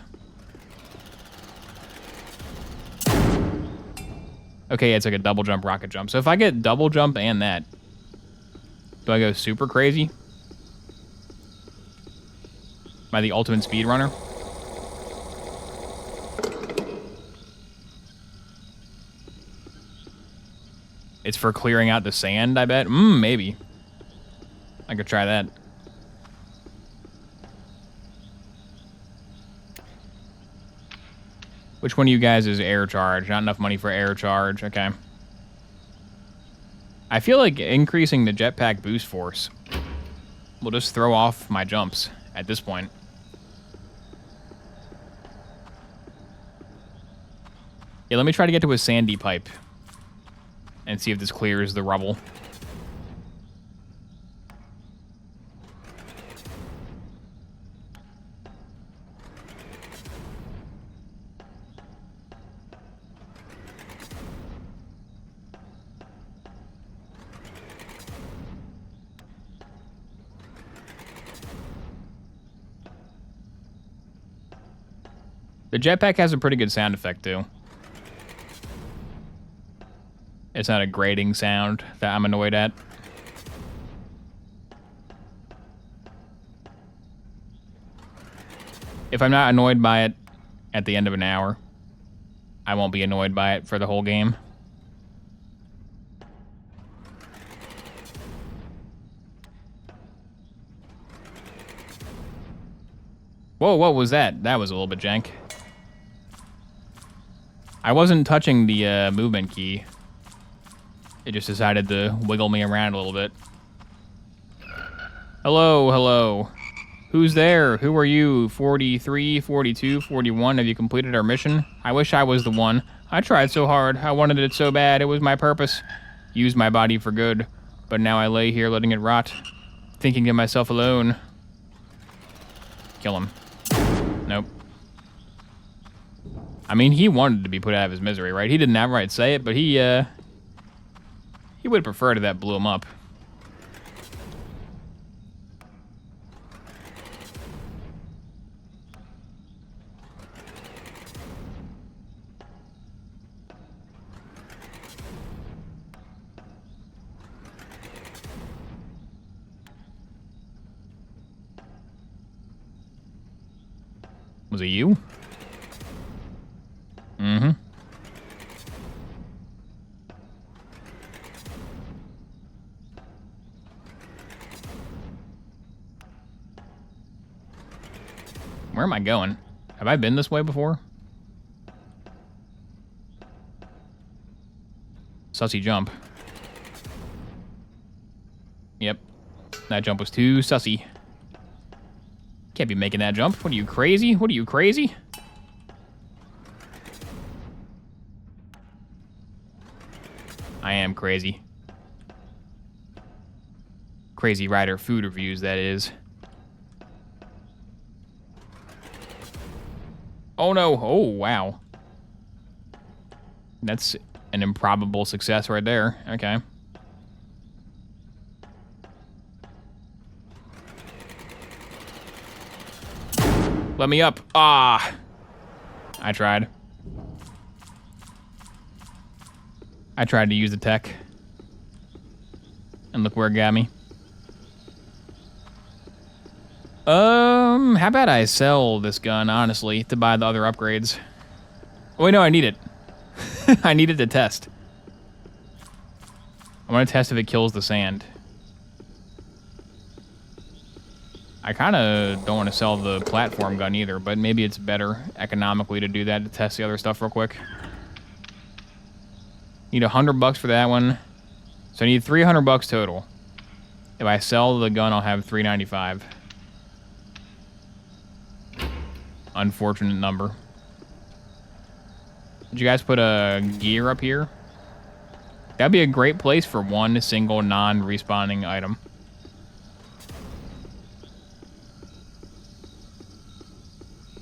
Okay, it's like a double jump, rocket jump. So if I get double jump and that, do I go super crazy? Am I the ultimate speedrunner? It's for clearing out the sand, I bet. Maybe. I could try that. Which one of you guys is air charge? Not enough money for air charge. Okay. I feel like increasing the jetpack boost force will just throw off my jumps at this point. Yeah, let me try to get to a sandy pipe and see if this clears the rubble. The jetpack has a pretty good sound effect, too. It's not a grating sound that I'm annoyed at. If I'm not annoyed by it at the end of an hour, I won't be annoyed by it for the whole game. Whoa, what was that? That was a little bit jank. I wasn't touching the movement key. It just decided to wiggle me around a little bit. Hello, hello. Who's there? Who are you? 43, 42, 41. Have you completed our mission? I wish I was the one. I tried so hard. I wanted it so bad. It was my purpose. Use my body for good. But now I lay here letting it rot. Thinking to myself alone. Kill him. Nope. I mean, he wanted to be put out of his misery, right? He didn't outright say it, but he would have preferred if that blew him up. Was it you? Mm-hmm. Where am I going? Have I been this way before? Sussy jump. Yep. That jump was too sussy. Can't be making that jump. What are you, crazy? What are you, crazy? I am crazy. Crazy Rider food reviews, that is. Oh no, oh wow. That's an improbable success right there, okay. Let me up, ah. I tried. I tried to use the tech. And look where it got me. How about I sell this gun, honestly, to buy the other upgrades? Oh, wait, no, I need it. I need it to test. I want to test if it kills the sand. I kind of don't want to sell the platform gun either, but maybe it's better economically to do that to test the other stuff real quick. Need $100 for that one. So I need $300 total. If I sell the gun, I'll have $395. Unfortunate number. Did you guys put a gear up here? That'd be a great place for one single non-respawning item.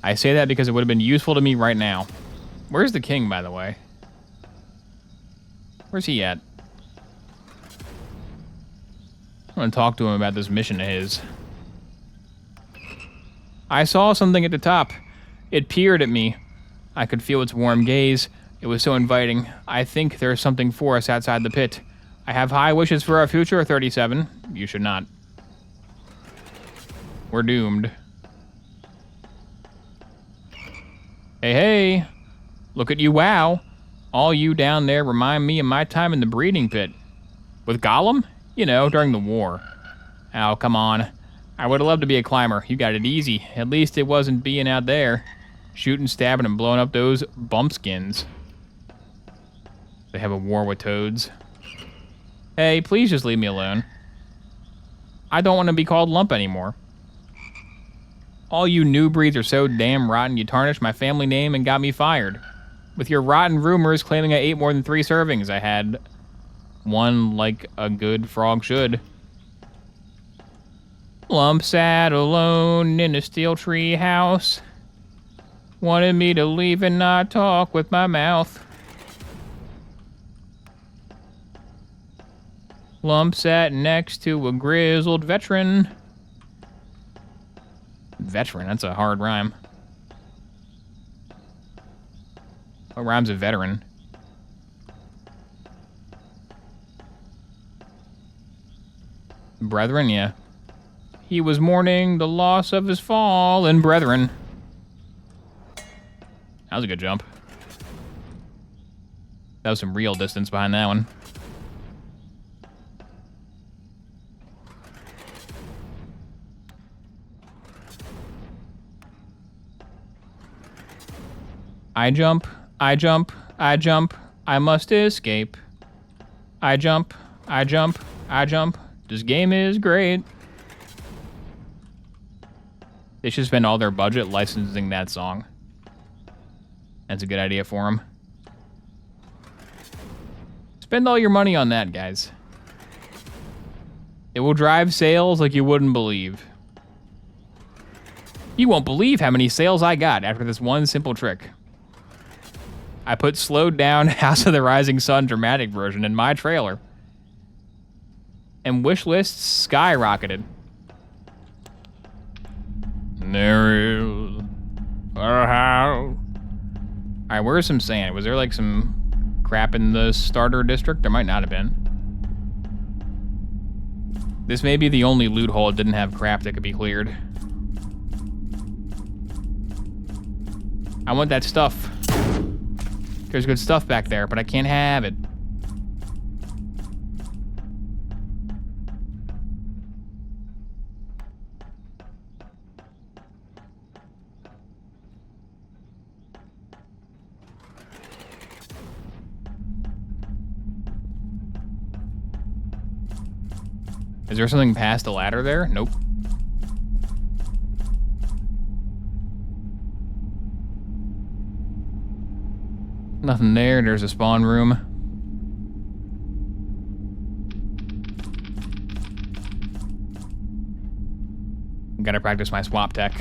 I say that because it would have been useful to me right now. Where's the king, by the way? Where's he at? I want to talk to him about this mission of his. I saw something at the top. It peered at me. I could feel its warm gaze. It was so inviting. I think there's something for us outside the pit. I have high wishes for our future, 37. You should not. We're doomed. Hey, hey. Look at you, wow. All you down there remind me of my time in the breeding pit. With Gollum? You know, during the war. Oh, come on. I would have loved to be a climber. You got it easy. At least it wasn't being out there. Shooting, stabbing, and blowing up those bumpskins. They have a war with toads. Hey, please just leave me alone. I don't want to be called Lump anymore. All you new breeds are so damn rotten you tarnished my family name and got me fired. With your rotten rumors claiming I ate more than 3 servings, I had one like a good frog should. Lump sat alone in a steel tree house. Wanted me to leave and not talk with my mouth. Lump sat next to a grizzled veteran. Veteran, that's a hard rhyme. What rhymes a veteran? Brethren, yeah. He was mourning the loss of his fallen brethren. That was a good jump. That was some real distance behind that one. I jump, I jump, I jump, I must escape. I jump, I jump, I jump. This game is great. They should spend all their budget licensing that song. That's a good idea for them. Spend all your money on that, guys. It will drive sales like you wouldn't believe. You won't believe how many sales I got after this one simple trick. I put slowed down House of the Rising Sun dramatic version in my trailer. And wish lists skyrocketed. There is a house. Alright, where's some sand? Was there like some crap in the starter district? There might not have been. This may be the only loot hole that didn't have crap that could be cleared. I want that stuff. There's good stuff back there, but I can't have it. Is there something past the ladder there? Nope. Nothing there. There's a spawn room. Gotta practice my swap tech.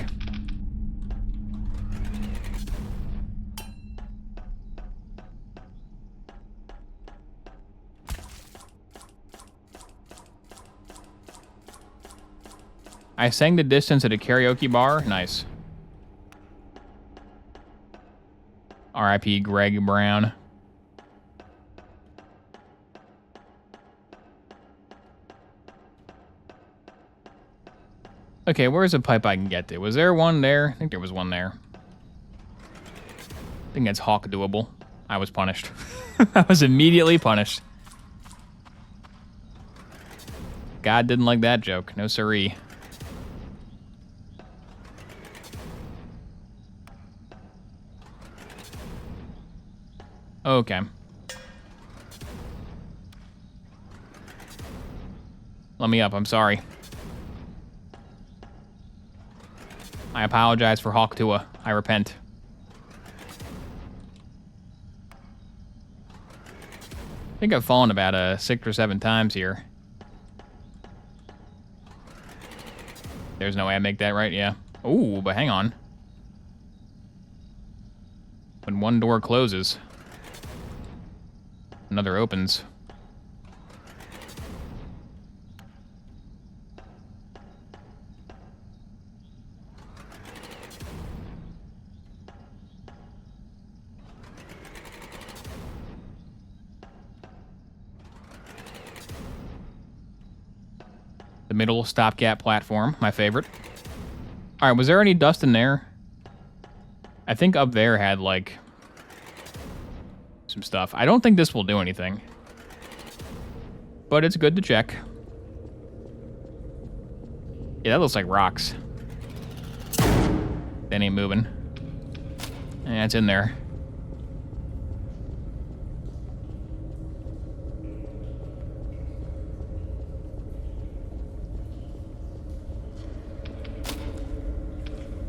I sang the distance at a karaoke bar. Nice. R.I.P. Greg Brown. Okay, where's a pipe I can get to? Was there one there? I think there was one there. I think that's hawk doable. I was punished. I was immediately punished. God didn't like that joke. No siree. Okay. Let me up, I'm sorry. I apologize for Hawk Tua. I repent. I think I've fallen about 6 or 7 times here. There's no way I make that right, yeah. Ooh, but hang on. When one door closes, another opens. The middle stopgap platform, my favorite. All right, was there any dust in there? I think up there had, like, some stuff. I don't think this will do anything. But it's good to check. Yeah, that looks like rocks. That ain't moving. Yeah, it's in there.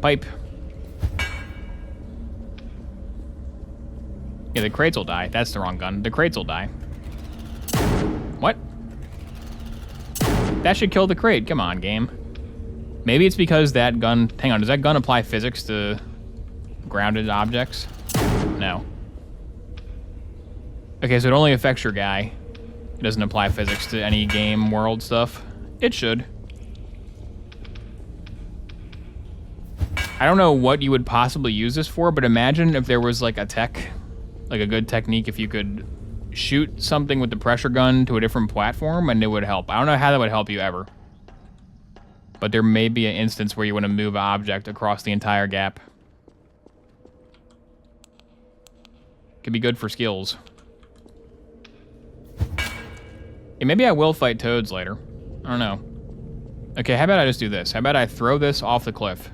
Pipe. Yeah, the crates will die. That's the wrong gun. The crates will die. What? That should kill the crate. Come on, game. Maybe it's because that gun... Hang on, does that gun apply physics to grounded objects? No. Okay, so it only affects your guy. It doesn't apply physics to any game world stuff. It should. I don't know what you would possibly use this for, but imagine if there was like a tech, like a good technique if you could shoot something with the pressure gun to a different platform and it would help. I don't know how that would help you ever. But there may be an instance where you want to move an object across the entire gap. Could be good for skills. Yeah, maybe I will fight toads later. I don't know. Okay, how about I just do this? How about I throw this off the cliff?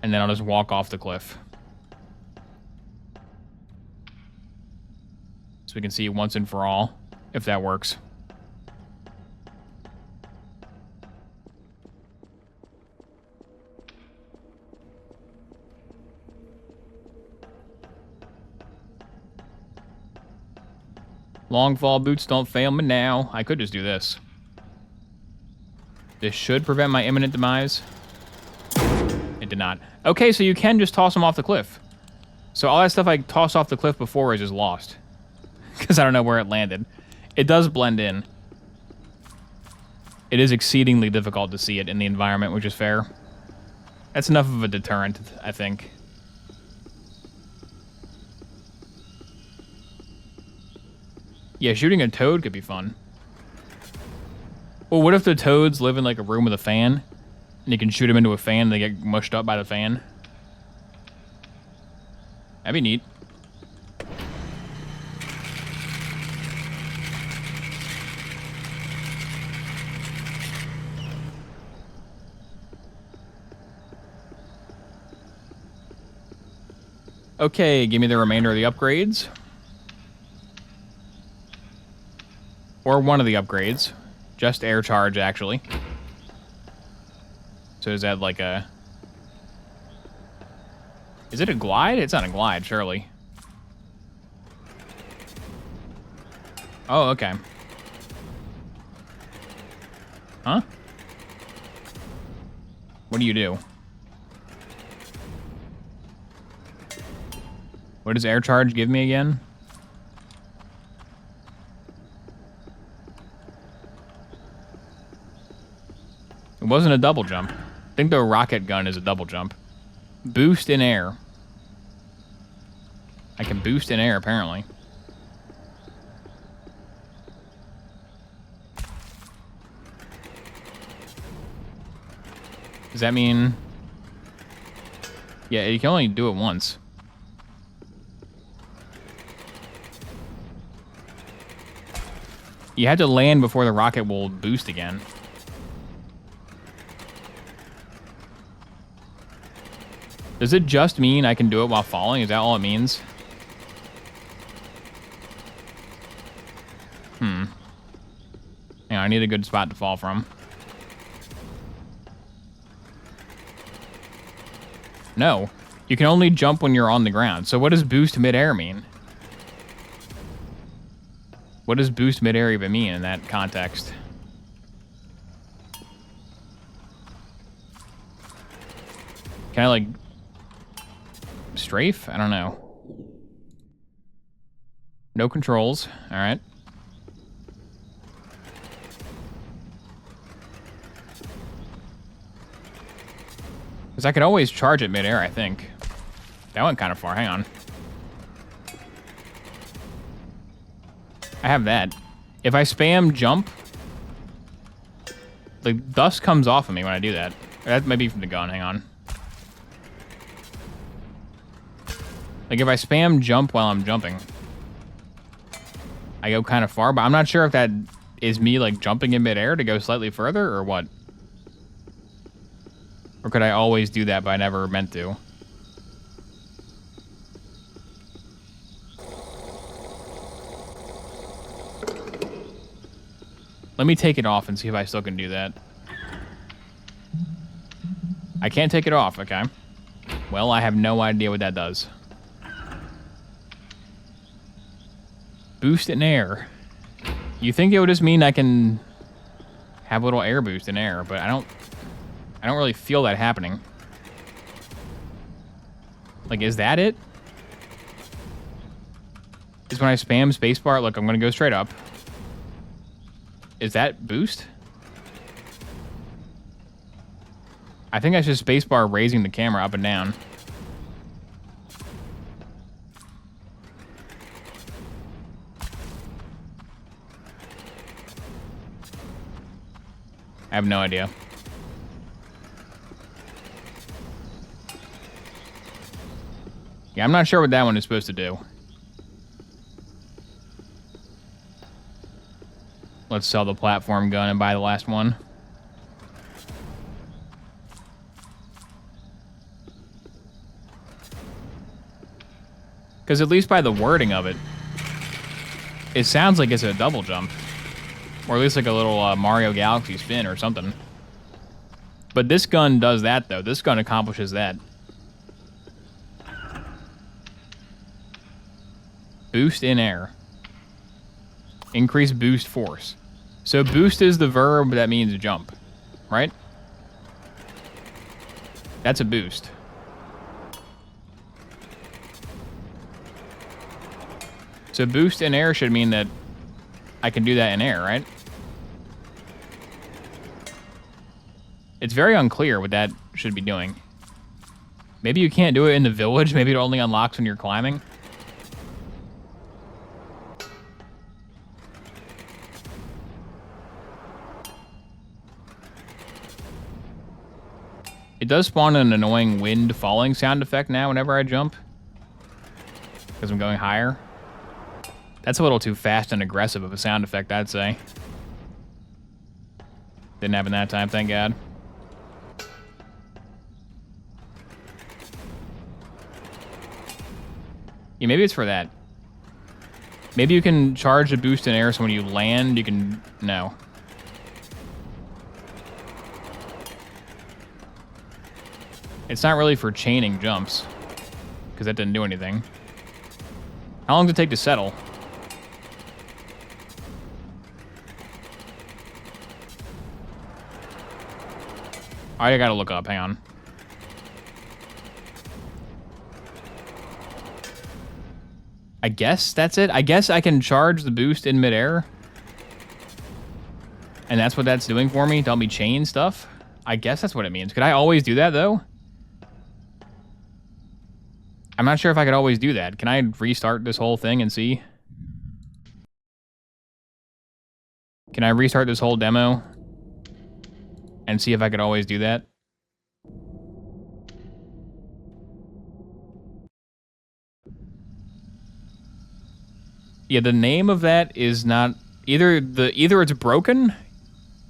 And then I'll just walk off the cliff. So we can see once and for all if that works. Long fall boots don't fail me now. I could just do this. This should prevent my imminent demise. It did not. Okay, so you can just toss them off the cliff. So all that stuff I tossed off the cliff before is just lost. Because I don't know where it landed. It does blend in. It is exceedingly difficult to see it in the environment, which is fair. That's enough of a deterrent, I think. Yeah, shooting a toad could be fun. Well, what if the toads live in like a room with a fan? And you can shoot them into a fan and they get mushed up by the fan? That'd be neat. Okay, give me the remainder of the upgrades. Or one of the upgrades. Just air charge, actually. So is that like a... Is it a glide? It's not a glide, surely. Oh, okay. Huh? What do you do? What does air charge give me again? It wasn't a double jump. I think the rocket gun is a double jump. Boost in air. I can boost in air, apparently. Does that mean... Yeah, you can only do it once. You have to land before the rocket will boost again. Does it just mean I can do it while falling? Is that all it means? Hang on, I need a good spot to fall from. No. You can only jump when you're on the ground. So what does boost midair mean? What does boost midair even mean in that context? Can I, like, strafe? I don't know. No controls. All right. Because I could always charge it midair, I think. That went kind of far. Hang on. I have that. If I spam jump, like, dust comes off of me when I do that. That might be from the gun. Hang on. Like, if I spam jump while I'm jumping, I go kind of far, but I'm not sure if that is me, like, jumping in midair to go slightly further or what. Or could I always do that, but I never meant to? Let me take it off and see if I still can do that. I can't take it off, okay. Well, I have no idea what that does. Boost in air. You think it would just mean I can have a little air boost in air, but I don't really feel that happening. Like, is that it? Is when I spam spacebar, look, I'm gonna go straight up. Is that boost? I think that's just spacebar raising the camera up and down. I have no idea. Yeah, I'm not sure what that one is supposed to do. Let's sell the platform gun and buy the last one. Because at least by the wording of it, it sounds like it's a double jump. Or at least like a little Mario Galaxy spin or something. But this gun does that, though. This gun accomplishes that. Boost in air. Increase boost force. So boost is the verb that means jump, right? That's a boost. So boost in air should mean that I can do that in air, right? It's very unclear what that should be doing. Maybe you can't do it in the village. Maybe it only unlocks when you're climbing. It does spawn an annoying wind falling sound effect now whenever I jump. Because I'm going higher. That's a little too fast and aggressive of a sound effect, I'd say. Didn't happen that time, thank God. Yeah, maybe it's for that. Maybe you can charge a boost in air so when you land, you can... No. It's not really for chaining jumps. Because that didn't do anything. How long does it take to settle? I gotta look up. Hang on. I guess that's it. I guess I can charge the boost in midair. And that's what that's doing for me. Don't be chain stuff. I guess that's what it means. Could I always do that, though? I'm not sure if I could always do that. Can I restart this whole thing and see? Can I restart this whole demo and see if I could always do that? Yeah, the name of that is not either it's broken,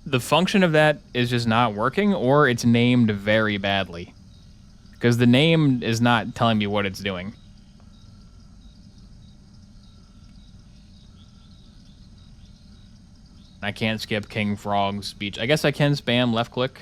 the function of that is just not working, or it's named very badly. Because the name is not telling me what it's doing. I can't skip King Frog's speech. I guess I can spam left click.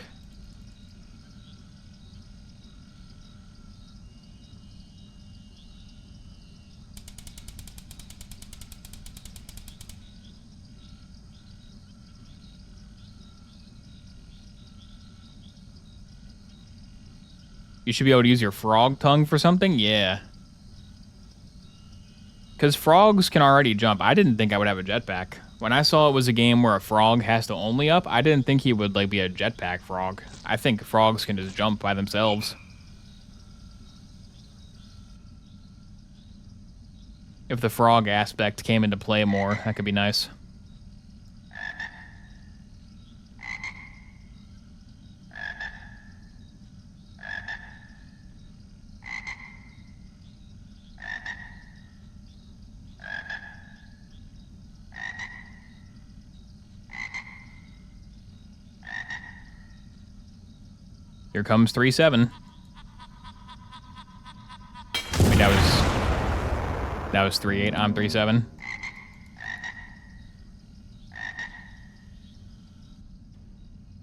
You should be able to use your frog tongue for something? Yeah. Because frogs can already jump. I didn't think I would have a jetpack. When I saw it was a game where a frog has to only up, I didn't think he would like be a jetpack frog. I think frogs can just jump by themselves. If the frog aspect came into play more, that could be nice. Here comes 3-7. Wait, that was 3-8. I'm 3-7.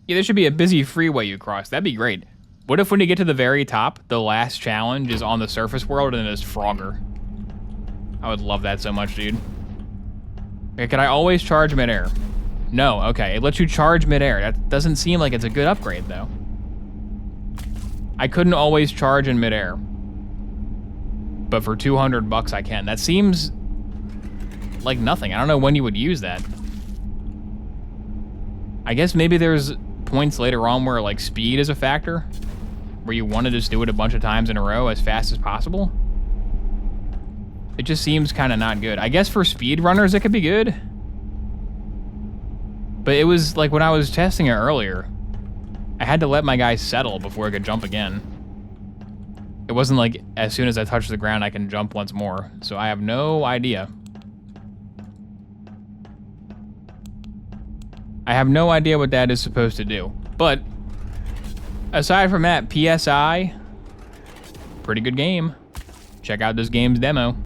Yeah, there should be a busy freeway you cross. That'd be great. What if when you get to the very top, the last challenge is on the surface world and it's Frogger? I would love that so much, dude. Okay, can I always charge midair? No, okay. It lets you charge midair. That doesn't seem like it's a good upgrade, though. I couldn't always charge in midair. But for 200 bucks, I can. That seems like nothing. I don't know when you would use that. I guess maybe there's points later on where, like, speed is a factor. Where you want to just do it a bunch of times in a row as fast as possible. It just seems kind of not good. I guess for speedrunners, it could be good. But it was, like, when I was testing it earlier, I had to let my guy settle before I could jump again. It wasn't like as soon as I touch the ground, I can jump once more. So I have no idea. I have no idea what that is supposed to do. But aside from that, PSI, pretty good game. Check out this game's demo.